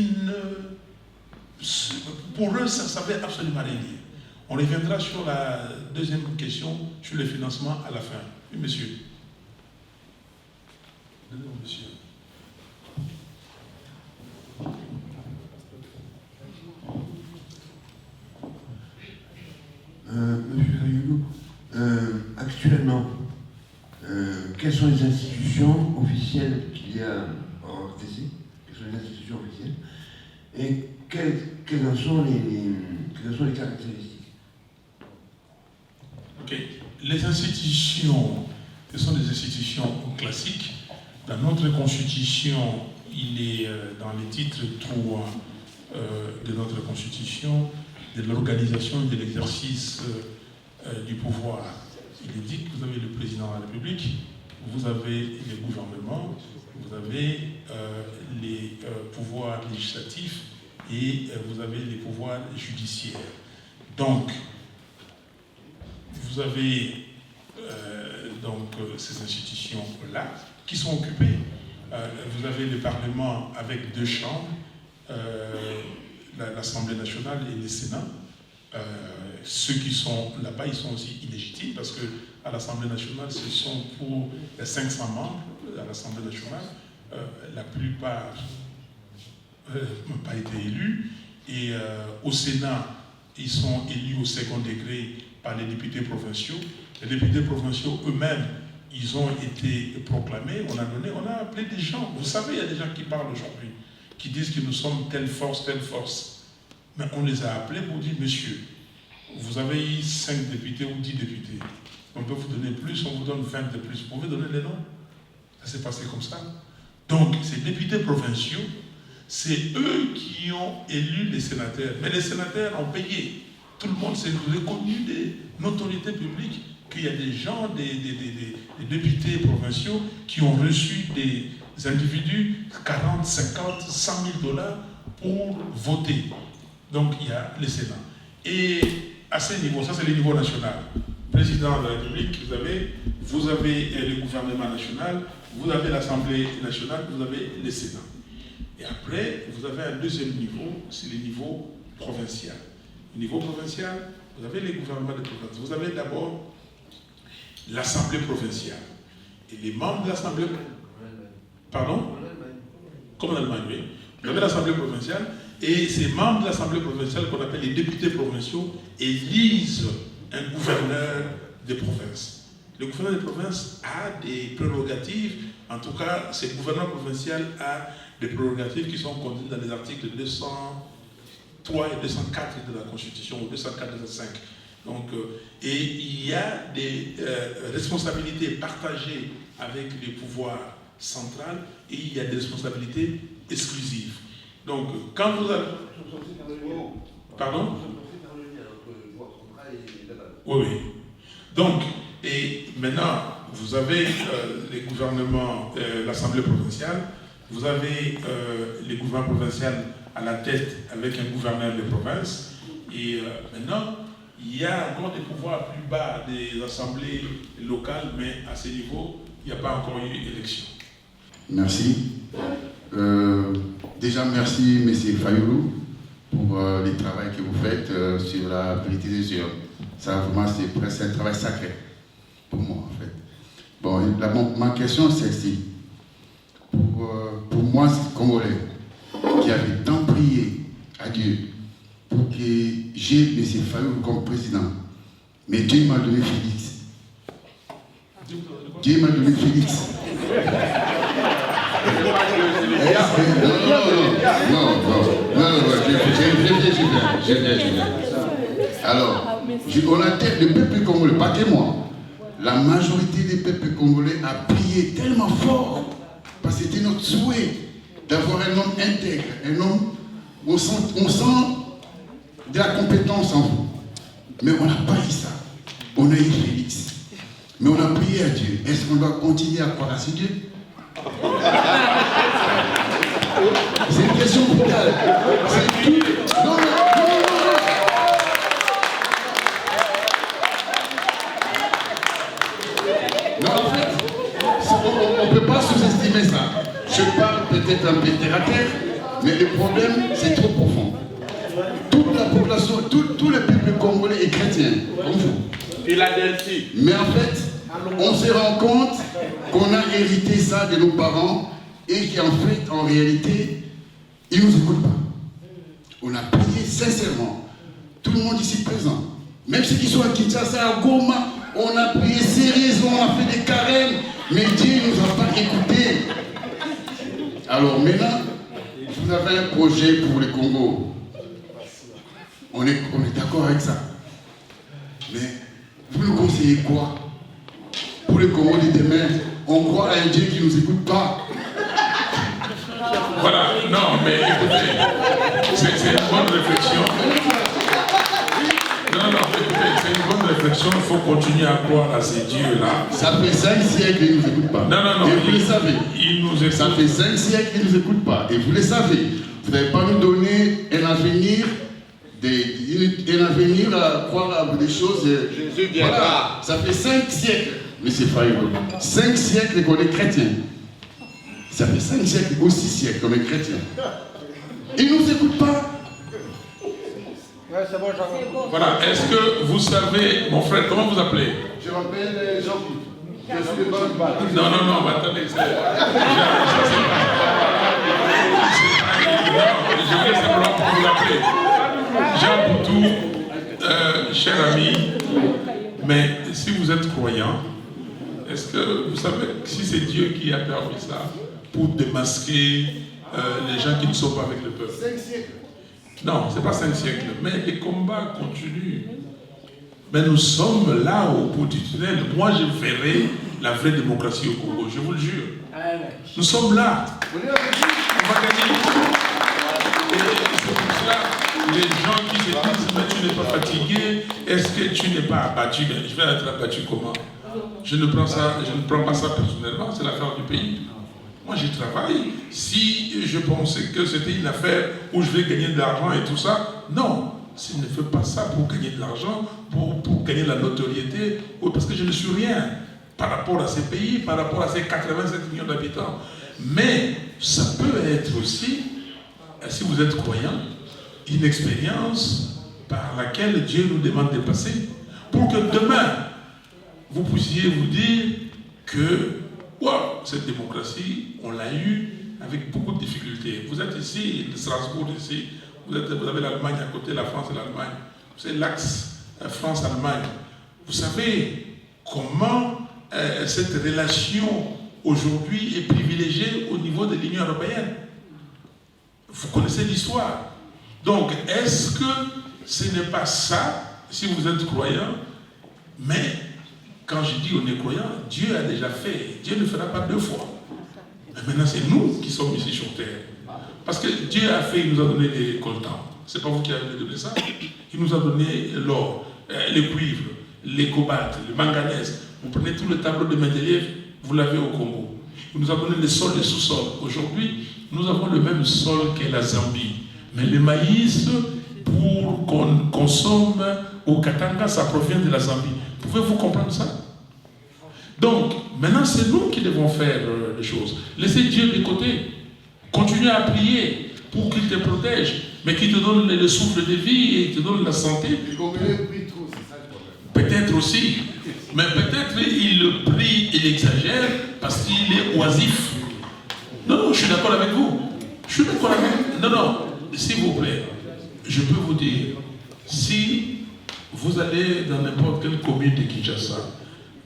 pour eux, ça ne veut absolument rien dire. On reviendra sur la deuxième question, sur le financement à la fin. Oui, monsieur. Non, monsieur. Monsieur Fayulu, actuellement, quelles sont les institutions officielles qu'il y a en RDC? Quelles sont les institutions officielles? Et quelles en sont les caractéristiques? Ok. Les institutions, ce sont des institutions classiques. Dans notre constitution, il est dans les titres 3 de notre constitution de l'organisation et de l'exercice du pouvoir. Il est dit que vous avez le président de la République, vous avez les gouvernements, vous avez les pouvoirs législatifs et vous avez les pouvoirs judiciaires. Donc, vous avez ces institutions-là qui sont occupées. Vous avez le Parlement avec 2 chambres, l'Assemblée nationale et le Sénat. Ceux qui sont là-bas, ils sont aussi illégitimes parce qu'à l'Assemblée nationale, ce sont pour les 500 membres à l'Assemblée nationale. La plupart n'ont pas été élus. Et au Sénat, ils sont élus au second degré par les députés provinciaux. Les députés provinciaux eux-mêmes, ils ont été proclamés. On a appelé des gens. Vous savez, il y a des gens qui parlent aujourd'hui, qui disent que nous sommes telle force, telle force. Mais on les a appelés pour dire, monsieur, vous avez eu 5 députés ou 10 députés. On peut vous donner plus, on vous donne 20 de plus. Vous pouvez donner les noms. Ça s'est passé comme ça. Donc, ces députés provinciaux, c'est eux qui ont élu les sénateurs. Mais les sénateurs ont payé. Tout le monde s'est reconnu des notoriétés publiques qu'il y a des gens, des députés provinciaux qui ont reçu des individus 40, 50, 100 000 $ pour voter. Donc il y a le Sénat. Et à ce niveau, ça c'est le niveau national. Président de la République, vous avez le gouvernement national, vous avez l'Assemblée nationale, vous avez le Sénat. Et après, vous avez un deuxième niveau, c'est le niveau provincial. Au niveau provincial, vous avez les gouvernements de province. Vous avez d'abord l'Assemblée provinciale. Et les membres de l'Assemblée... Pardon? Comme en Allemagne, oui. Vous avez l'Assemblée provinciale, et ces membres de l'Assemblée provinciale, qu'on appelle les députés provinciaux, élisent un gouverneur de province. Le gouverneur de province a des prérogatives, en tout cas, ce gouverneur provincial a des prérogatives qui sont contenues dans les articles 203 et 204 de la Constitution, ou 204 et 205. Donc, et il y a des responsabilités partagées avec les pouvoirs centraux et il y a des responsabilités exclusives. Donc, quand vous avez... Pardon? Oui, oui. Donc, et maintenant, vous avez les gouvernements, l'Assemblée provinciale, vous avez les gouvernements provinciaux à la tête avec un gouverneur de province, et maintenant, il y a encore des pouvoirs plus bas des assemblées locales, mais à ce niveau, il n'y a pas encore eu élection. Merci. Déjà, merci, M. Fayoulou, pour le travail que vous faites sur la vérité des urnes. Ça, vraiment, c'est presque un travail sacré pour moi, en fait. Bon, ma question, c'est celle-ci. Pour moi, Congolais, qui avait tant prié à Dieu pour que j'ai M. Fayoulou comme président, mais Dieu m'a donné Félix. Dieu m'a donné Félix. Je viens. Alors, on a tête le peuple congolais, pas que moi. La majorité des peuples congolais a prié tellement fort, parce que c'était notre souhait d'avoir un homme intègre, un homme où on sent de la compétence en vous. Mais on n'a pas eu ça. On a eu Félix. Mais on a prié à Dieu. Est-ce qu'on doit continuer à croire à ce Dieu? C'est une question brutale. C'est tout. Non. Non, en fait, on ne peut pas sous-estimer ça. Je parle peut-être un peu terre à terre, mais le problème, c'est trop profond. Toute la population, tout le peuple congolais est chrétien, comme vous. Philadelphie. Mais en fait, on se rend compte qu'on a hérité ça de nos parents et qu'en fait, en réalité, ils ne nous écoutent pas. On a prié sincèrement. Tout le monde ici présent. Même ceux qui sont à Kinshasa, à Goma, on a prié sérieusement, on a fait des carèmes, Mais Dieu ne nous a pas écoutés. Alors maintenant, vous avez un projet pour le Congo. On est d'accord avec ça. Mais vous nous conseillez quoi? Pour le Congo de demain, on croit à un Dieu qui ne nous écoute pas. Voilà, non, mais écoutez, c'est une bonne réflexion. Non, écoutez, c'est une bonne réflexion. Il faut continuer à croire à ces dieux-là. Ça fait 5 siècles qu'ils ne nous écoutent pas. Non. Et vous le savez. Ils nous écoutent. Ça fait 5 siècles qu'ils ne nous écoutent pas. Et vous le savez. Vous n'avez pas nous donné un avenir à croire à des choses. Jésus viendra. Voilà. Ça fait 5 siècles, M. Fayoulou. 5 siècles qu'on est chrétien. Ça fait 5 siècles ou 6 siècles qu'on est chrétien. Ils ne nous écoutent pas. Ouais, c'est bon, j'en ai. Voilà, est-ce que vous savez, mon frère, comment vous appelez? Je m'appelle Jean-Pierre. Je suis le bon balle. Non, mais attendez, je voulais simplement pour vous appeler. Jean Boutou, cher ami, mais si vous êtes croyant, est-ce que vous savez si c'est Dieu qui a permis ça pour démasquer les gens qui ne sont pas avec le peuple? 5 siècles. Non, ce n'est pas 5 siècles, mais les combats continuent. Mais nous sommes là au bout du tunnel. Moi, je verrai la vraie démocratie au Congo, je vous le jure. Nous sommes là. On va gagner. Et c'est pour cela, les gens qui se disent, mais tu n'es pas fatigué, est-ce que tu n'es pas abattu? Mais je vais être abattu comment? Je ne prends pas ça personnellement, c'est l'affaire du pays. Moi, j'y travaille. Si je pensais que c'était une affaire où je vais gagner de l'argent et tout ça, non. Je ne fais pas ça pour gagner de l'argent, pour gagner de la notoriété, parce que je ne suis rien par rapport à ces pays, par rapport à ces 87 millions d'habitants. Mais ça peut être aussi, si vous êtes croyant, une expérience par laquelle Dieu nous demande de passer pour que demain, vous puissiez vous dire que wow, cette démocratie, on l'a eue avec beaucoup de difficultés. Vous êtes ici, de Strasbourg, ici, vous avez l'Allemagne à côté, la France et l'Allemagne. C'est l'axe France-Allemagne. Vous savez comment cette relation aujourd'hui est privilégiée au niveau de l'Union européenne. Vous connaissez l'histoire. Donc, est-ce que ce n'est pas ça, si vous êtes croyant, mais quand je dis on est croyant, Dieu a déjà fait. Dieu ne fera pas 2 fois. Mais maintenant, c'est nous qui sommes ici sur terre. Parce que Dieu a fait, il nous a donné les coltans. Ce n'est pas vous qui avez donné ça. Il nous a donné l'or, le cuivre, les cobaltes, le manganèse. Vous prenez tout le tableau de Mendeleïev, vous l'avez au Congo. Il nous a donné le sol et le sous-sol. Aujourd'hui, nous avons le même sol que la Zambie. Mais le maïs, pour qu'on consomme au Katanga, ça provient de la Zambie. Pouvez-vous comprendre ça? Donc, maintenant, c'est nous qui devons faire les choses. Laissez Dieu de côté. Continuez à prier pour qu'il te protège, mais qu'il te donne le souffle de vie et qu'il te donne la santé. Peut-être aussi. Mais peut-être il le prie, il exagère parce qu'il est oisif. Non, je suis d'accord avec vous. Je suis d'accord avec vous. Non, s'il vous plaît, je peux vous dire, si vous allez dans n'importe quelle commune de Kinshasa,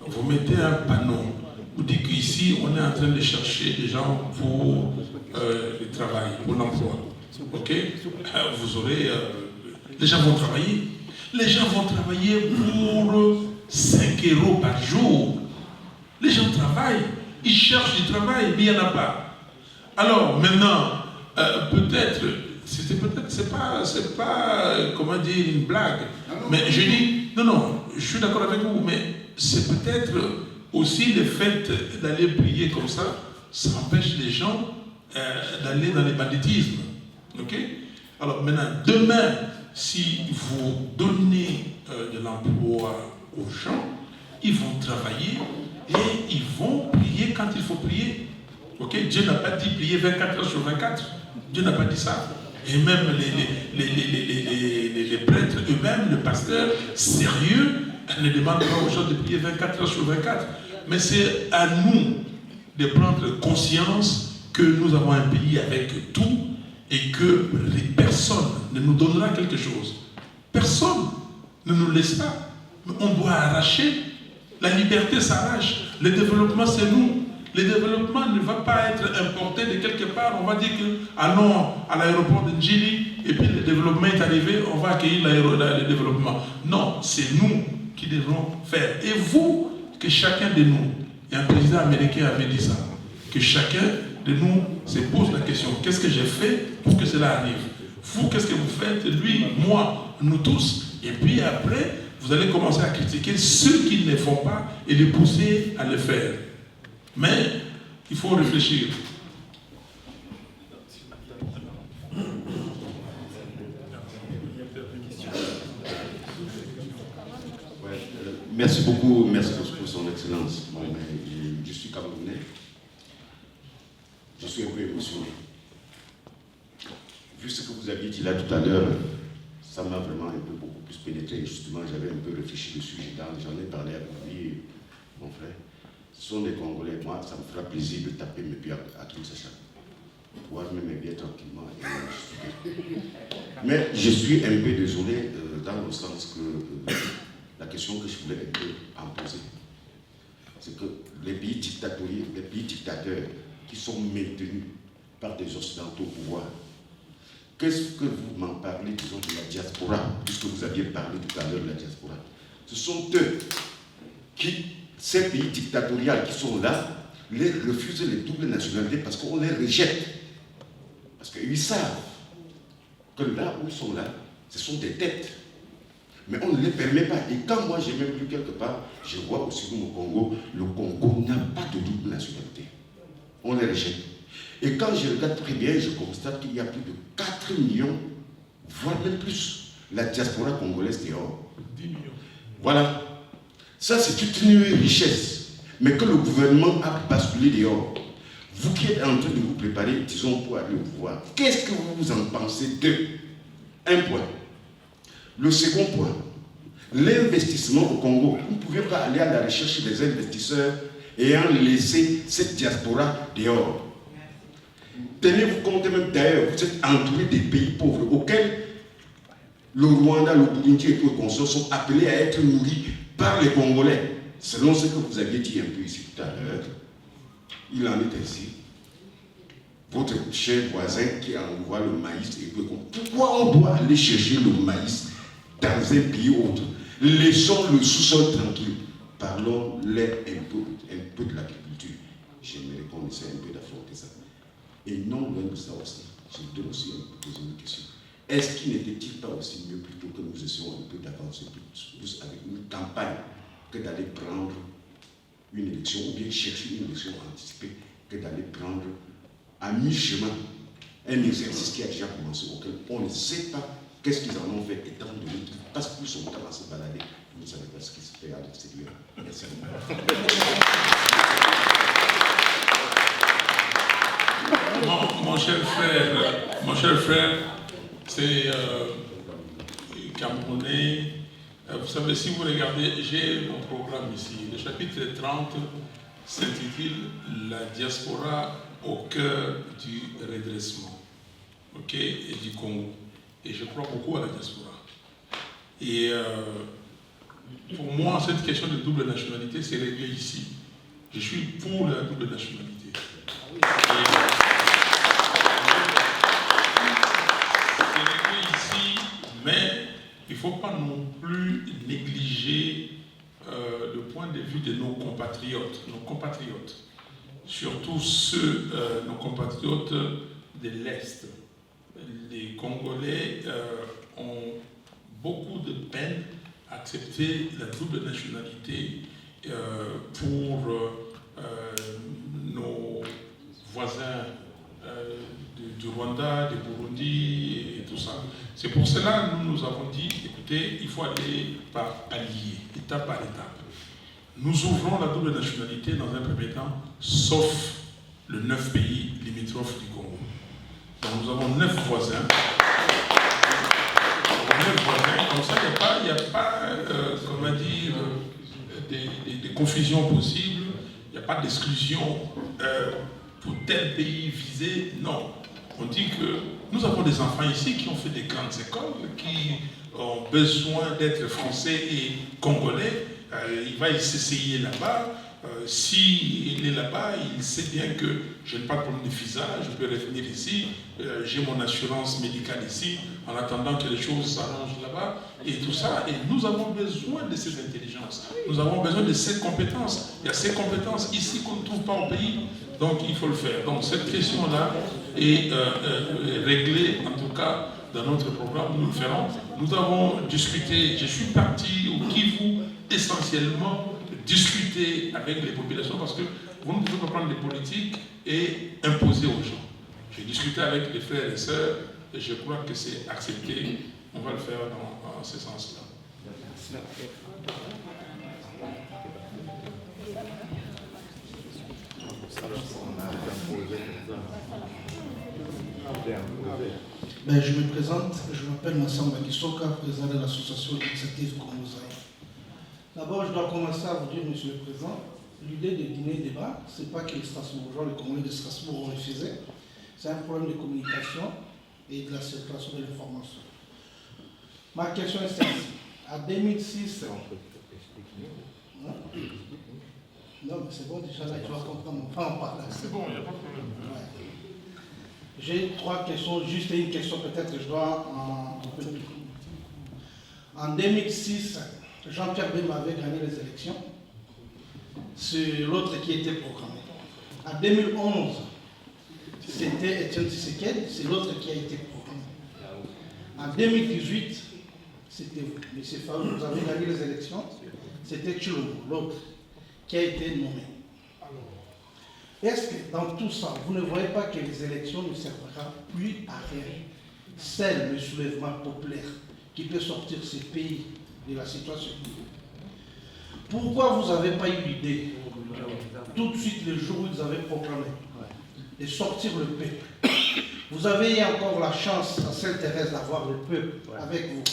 vous mettez un panneau, vous dites qu'ici, on est en train de chercher des gens pour le travail, pour l'emploi. Ok? Vous aurez... les gens vont travailler. Les gens vont travailler pour 5 € par jour. Les gens travaillent. Ils cherchent du travail, mais il n'y en a pas. Alors, maintenant, peut-être... c'est pas, comment dire, une blague. Mais je dis, non, je suis d'accord avec vous, mais c'est peut-être aussi le fait d'aller prier comme ça empêche les gens d'aller dans les banditismes. Ok? Alors maintenant, demain, si vous donnez de l'emploi aux gens, ils vont travailler et ils vont prier quand il faut prier. Ok? Dieu n'a pas dit prier 24 heures sur 24. Dieu n'a pas dit ça. Et même les prêtres eux-mêmes, le pasteur sérieux, ne demandent pas aux gens de prier 24 heures sur 24. Mais c'est à nous de prendre conscience que nous avons un pays avec tout et que personne ne nous donnera quelque chose. Personne ne nous laisse pas. Mais on doit arracher La liberté s'arrache. Le développement, c'est nous. Le développement ne va pas être importé de quelque part. On va dire que allons à l'aéroport de Njili et puis le développement est arrivé, on va accueillir le développement. Non, c'est nous qui devons faire. Et vous, que chacun de nous, et un président américain avait dit ça, que chacun de nous se pose la question, qu'est-ce que j'ai fait pour que cela arrive? Vous, qu'est-ce que vous faites? Lui, moi, nous tous. Et puis après, vous allez commencer à critiquer ceux qui ne le font pas et les pousser à le faire. Mais il faut réfléchir. Merci beaucoup, merci pour son excellence. Bon, je suis Camerounais. Je suis un peu émotionné. Vu ce que vous aviez dit là tout à l'heure, ça m'a vraiment un peu beaucoup plus pénétré. Justement, j'avais un peu réfléchi dessus. J'en ai parlé avec lui, mon frère. Ce sont des Congolais. Moi, ça me fera plaisir de taper mes pieds à Kinshasa. Pouvoir me bien tranquillement. Mais je suis un peu désolé dans le sens que la question que je voulais un peu en poser, c'est que les pays dictateurs qui sont maintenus par des Occidentaux au pouvoir, qu'est-ce que vous m'en parlez, disons, de la diaspora, puisque vous aviez parlé tout à l'heure de la diaspora? Ce sont eux qui, ces pays dictatoriaux qui sont là, les refusent les doubles nationalités parce qu'on les rejette. Parce qu'ils savent que là où ils sont là, ce sont des têtes. Mais on ne les permet pas. Et quand moi j'ai même lu quelque part, je vois aussi au Congo, le Congo n'a pas de double nationalité. On les rejette. Et quand je regarde très bien, je constate qu'il y a plus de 4 millions, voire même plus, la diaspora congolaise dehors. 10 millions. Voilà. Ça, c'est toute une richesse. Mais que le gouvernement a basculé dehors. Vous qui êtes en train de vous préparer, disons, pour aller au pouvoir, qu'est-ce que vous en pensez d'eux? Un point. Le second point, l'investissement au Congo. Vous ne pouvez pas aller à la recherche des investisseurs ayant laissé cette diaspora dehors. Tenez-vous compte même d'ailleurs, vous êtes entouré des pays pauvres auxquels le Rwanda, le Burundi et tous les consorts sont appelés à être nourris par les Congolais. Selon ce que vous aviez dit un peu ici tout à l'heure, il en est ainsi. Votre cher voisin qui envoie le maïs, et pourquoi on doit aller chercher le maïs dans un pays autre? Laissons le sous-sol tranquille. Parlons-les un peu de l'agriculture. J'aimerais qu'on essaie un peu d'affronter ça. Et non loin de ça aussi, je vous donne aussi poser une question. Est-ce qu'il n'était-il pas aussi mieux plutôt que nous essayons un peu d'avancer plus avec une campagne que d'aller prendre une élection ou bien chercher une élection anticipée que d'aller prendre à mi-chemin un exercice qui a déjà commencé auquel on ne sait pas qu'est-ce qu'ils en ont fait étant donné qu'ils passent plus son temps à se balader. Vous ne savez pas ce qui se fait à l'extérieur. Merci. Mon cher frère, c'est Camerounais. Vous savez, si vous regardez, j'ai mon programme ici. Le chapitre 30 s'intitule « La diaspora au cœur du redressement ». Ok, et du Congo. Et je crois beaucoup à la diaspora. Et pour moi, cette question de double nationalité, c'est réglé ici. Je suis pour la double nationalité. C'est réglé ici, mais il ne faut pas non plus négliger le point de vue de nos compatriotes, surtout ceux, nos compatriotes de l'Est. Les Congolais ont beaucoup de peine à accepter la double nationalité pour nos voisins du Rwanda, du Burundi et tout ça. C'est pour cela que nous avons dit, écoutez, il faut aller par palier, étape par étape. Nous ouvrons la double nationalité dans un premier temps, sauf le 9 pays limitrophes du Congo. Donc nous avons 9 voisins. Comme ça, il n'y a pas comment dire, des confusions possibles, il n'y a pas d'exclusion pour tel pays visé. Non. On dit que nous avons des enfants ici qui ont fait des grandes écoles, qui ont besoin d'être français et congolais, Il va s'essayer là-bas. S'il est là-bas, il sait bien que je n'ai pas de problème de visa, je peux revenir ici, j'ai mon assurance médicale ici, en attendant que les choses s'arrangent là-bas, et tout ça. Et nous avons besoin de ces intelligences, nous avons besoin de ces compétences. Il y a ces compétences ici qu'on ne trouve pas au pays, donc il faut le faire. Donc cette question-là est réglée, en tout cas, dans notre programme, nous le ferons. Nous avons discuté, je suis parti au Kivu essentiellement discuter avec les populations parce que vous ne pouvez pas prendre des politiques et imposer aux gens. J'ai discuté avec les frères et sœurs et je crois que c'est accepté. On va le faire dans ce sens-là. Ben, je me présente, je m'appelle Massamba Kisoka, président de l'association d'initiative Congozaï. D'abord, je dois commencer à vous dire, Monsieur le Président, l'idée de dîner débat, ce n'est pas que les Strasbourgeois, les Congolais de Strasbourg ont refusé, c'est un problème de communication et de la circulation de l'information. Ma question est celle-ci. En 2006, non, mais c'est bon, déjà là, tu vas comprendre, on va en parler. C'est bon, il n'y a pas de problème. Ouais. J'ai 3 questions, juste une question peut-être que je dois en 2006, Jean-Pierre Bemba avait gagné les élections. C'est l'autre qui était programmé. En 2011, c'était Étienne Tshisekedi, c'est l'autre qui a été programmé. En 2018, c'était vous. M. Faouz, vous avez gagné les élections. C'était Tchilombo, l'autre, qui a été nommé. Est-ce que dans tout ça, vous ne voyez pas que les élections ne serviront plus à rien? C'est le soulèvement populaire qui peut sortir ces pays de la situation. Pourquoi vous n'avez pas eu l'idée, tout de suite le jour où vous avez proclamé, de sortir le peuple? Vous avez eu encore la chance à Sainte-Thérèse d'avoir le peuple avec vous.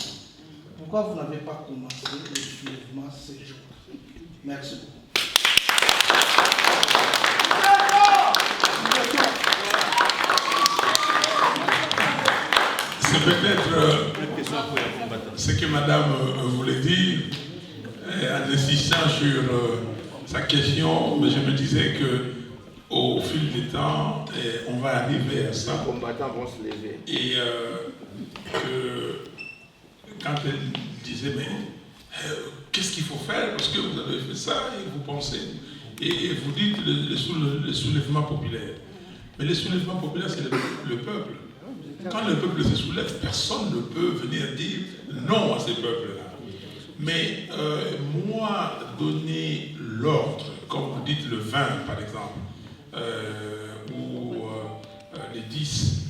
Pourquoi vous n'avez pas commencé le soulèvement ces jours? Merci beaucoup. C'est peut-être ce que Madame voulait dire en insistant sur sa question, mais je me disais que au fil du temps, on va arriver à ça. Les combattants vont se lever. Et que quand elle disait, mais qu'est-ce qu'il faut faire parce que vous avez fait ça et vous pensez, et vous dites le soulèvement populaire. Mais le soulèvement populaire, c'est le peuple. Quand le peuple se soulève, personne ne peut venir dire non à ces peuples-là. Mais moi, donner l'ordre, comme vous dites le 20 par exemple, ou le 10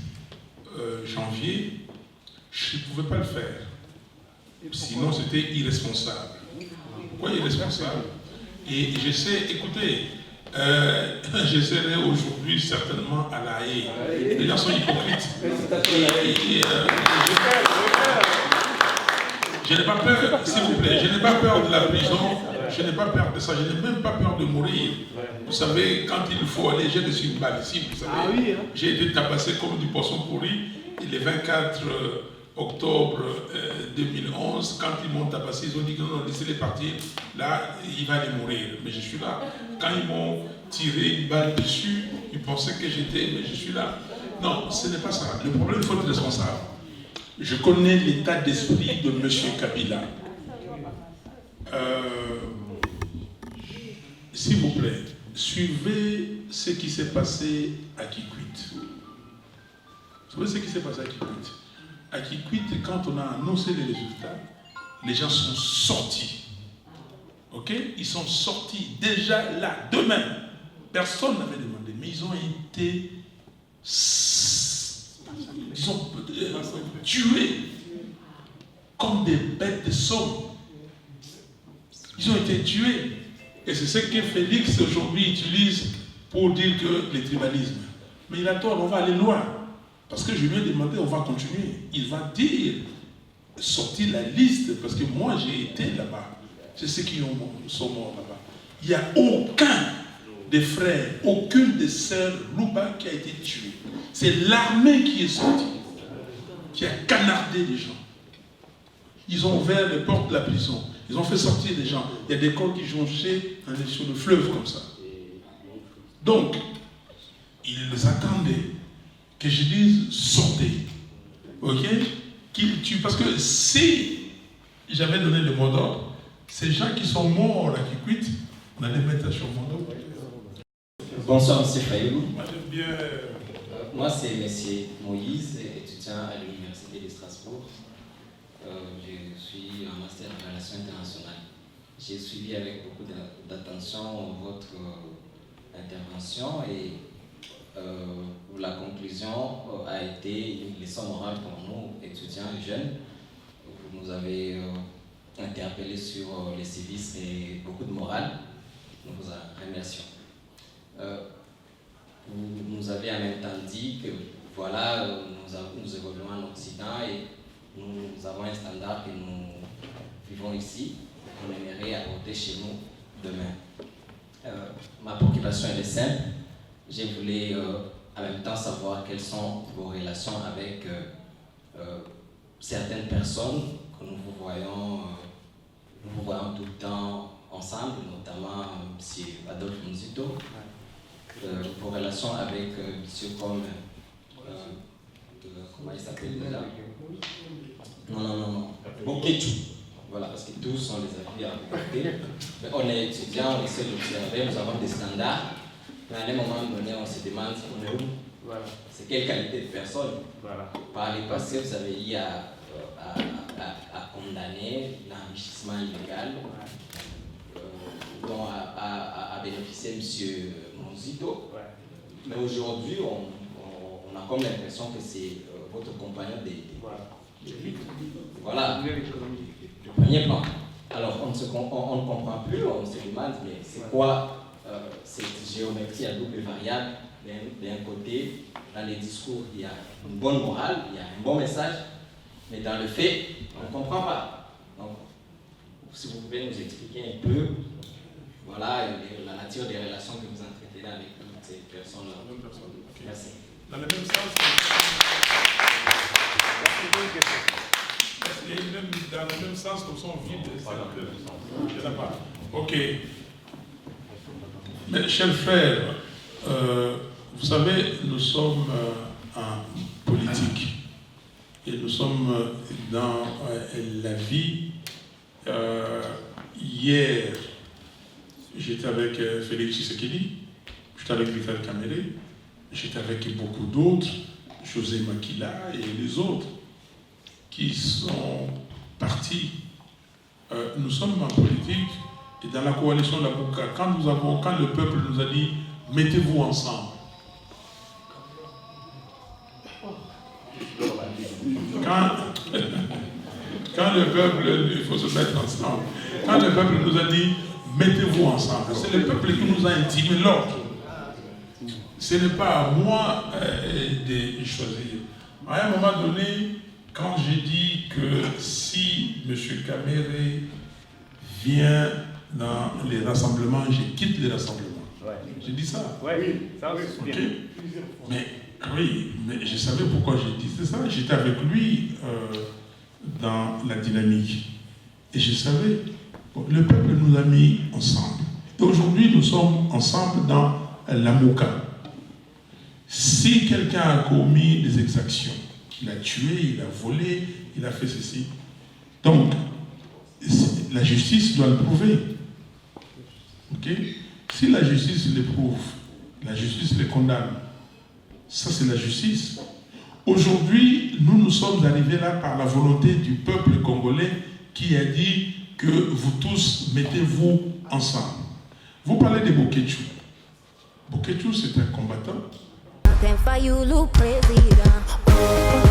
janvier, je ne pouvais pas le faire. Sinon, c'était irresponsable. Pourquoi irresponsable? Et j'essaie, écoutez, je serai aujourd'hui certainement à La Haye. Les gens sont hypocrites. Je n'ai pas peur, s'il vous plaît, je n'ai pas peur de la prison, je n'ai pas peur de ça, je n'ai même pas peur de mourir. Vous savez, quand il faut aller, j'ai reçu une balle ici, vous savez. J'ai été tabassé comme du poisson pourri. Et le 24 octobre 2011, quand ils m'ont tabassé, ils ont dit que non, laissez-les partir. Là, il va aller mourir. Mais je suis là. Quand ils m'ont tiré une balle dessus, ils pensaient que j'étais, mais je suis là. Non, ce n'est pas ça. Le problème, il faut être responsable. Je connais l'état d'esprit de M. Kabila. S'il vous plaît, suivez ce qui s'est passé à Kikwit. Vous savez ce qui s'est passé à Kikwit? À Kikwit, quand on a annoncé les résultats, les gens sont sortis. Ok? Ils sont sortis déjà là, d'eux-mêmes. Personne n'avait demandé, mais ils ont été tués comme des bêtes de somme. Ils ont été tués. Et c'est ce que Félix aujourd'hui utilise pour dire que le tribalisme. Mais il a tort, on va aller loin. Parce que je lui ai demandé, on va continuer. Il va dire, sortir la liste, parce que moi j'ai été là-bas. C'est ceux qui sont morts là-bas. Il n'y a aucun des frères, aucune des sœurs Louba qui a été tuée. C'est l'armée qui est sortie, qui a canardé les gens. Ils ont ouvert les portes de la prison. Ils ont fait sortir des gens. Il y a des corps qui jonchaient sur le fleuve comme ça. Donc, ils attendaient que je dise sortez. Ok? Qu'ils tuent. Parce que si j'avais donné le mot d'ordre, ces gens qui sont morts là, qui quittent, on allait mettre sur mon dos. Bonsoir, M. Fayoulou. Moi, j'aime bien. Moi, c'est M. Moïse, étudiant à l'Université de Strasbourg. Je suis en master en relations internationales. J'ai suivi avec beaucoup d'attention votre intervention et la conclusion a été une leçon morale pour nous, étudiants et jeunes. Vous nous avez interpellés sur les civisme et beaucoup de morale. Nous vous remercions. Vous nous avez en même temps dit que voilà, nous évoluons en Occident et nous avons un standard que nous vivons ici, qu'on aimerait apporter chez nous demain. Ma préoccupation est simple. Je voulais en même temps savoir quelles sont vos relations avec certaines personnes que nous vous voyons tout le temps ensemble, notamment M. Adolphe Nzito. Vos relations avec monsieur comme comment il s'appelle là? Non. Boketu. Voilà, parce que tous sont des avis à côté. On est étudiants, on essaie d'observer, nous avons des standards. Mais à un moment donné, on se demande on est où. Voilà. C'est quelle qualité de personne. Voilà. Par les passés, vous avez eu à condamner l'enrichissement illégal dont a bénéficié M. Monzito. Ouais. Mais aujourd'hui, on a comme l'impression que c'est votre compagnon de voilà, du premier plan. Alors, on ne comprend plus, on se demande, mais c'est quoi cette géométrie à double variable? D'un côté, dans les discours, il y a une bonne morale, il y a un bon message, mais dans le fait, on ne comprend pas. Donc, si vous pouvez nous expliquer un peu, voilà, la nature des relations que vous entretenez avec toutes ces personnes-là. Okay. Merci. Dans le même sens, comme ça, on vide. Il n'y en a pas. Ok. Mes chers frères, vous savez, nous sommes en politique et nous sommes dans la vie. Hier, j'étais avec Félix Tshisekedi, j'étais avec Vital Kamerhe, j'étais avec beaucoup d'autres, José Makila et les autres qui sont partis. Nous sommes en politique et dans la coalition de la Bouka, quand le peuple nous a dit mettez-vous ensemble. Quand le peuple, il faut se mettre ensemble. Quand le peuple nous a dit mettez-vous ensemble, c'est le peuple qui nous a intimé l'ordre. Ce n'est pas à moi de choisir. À un moment donné, quand j'ai dit que si M. Kamerhe vient dans les rassemblements, je quitte les rassemblements. Ouais. J'ai dit ça. Oui, ça oui. Okay. Mais je savais pourquoi j'ai dit ça. J'étais avec lui dans la dynamique. Et je savais, le peuple nous a mis ensemble. Et aujourd'hui, nous sommes ensemble dans la Mouka. Si quelqu'un a commis des exactions, il a tué, il a volé, il a fait ceci. Donc, la justice doit le prouver. Ok? Si la justice le prouve, la justice le condamne. Ça, c'est la justice. Aujourd'hui, nous sommes arrivés là par la volonté du peuple congolais qui a dit que vous tous mettez-vous ensemble. Vous parlez de Boketu. Boketu, c'est un combattant. Fayoulou président.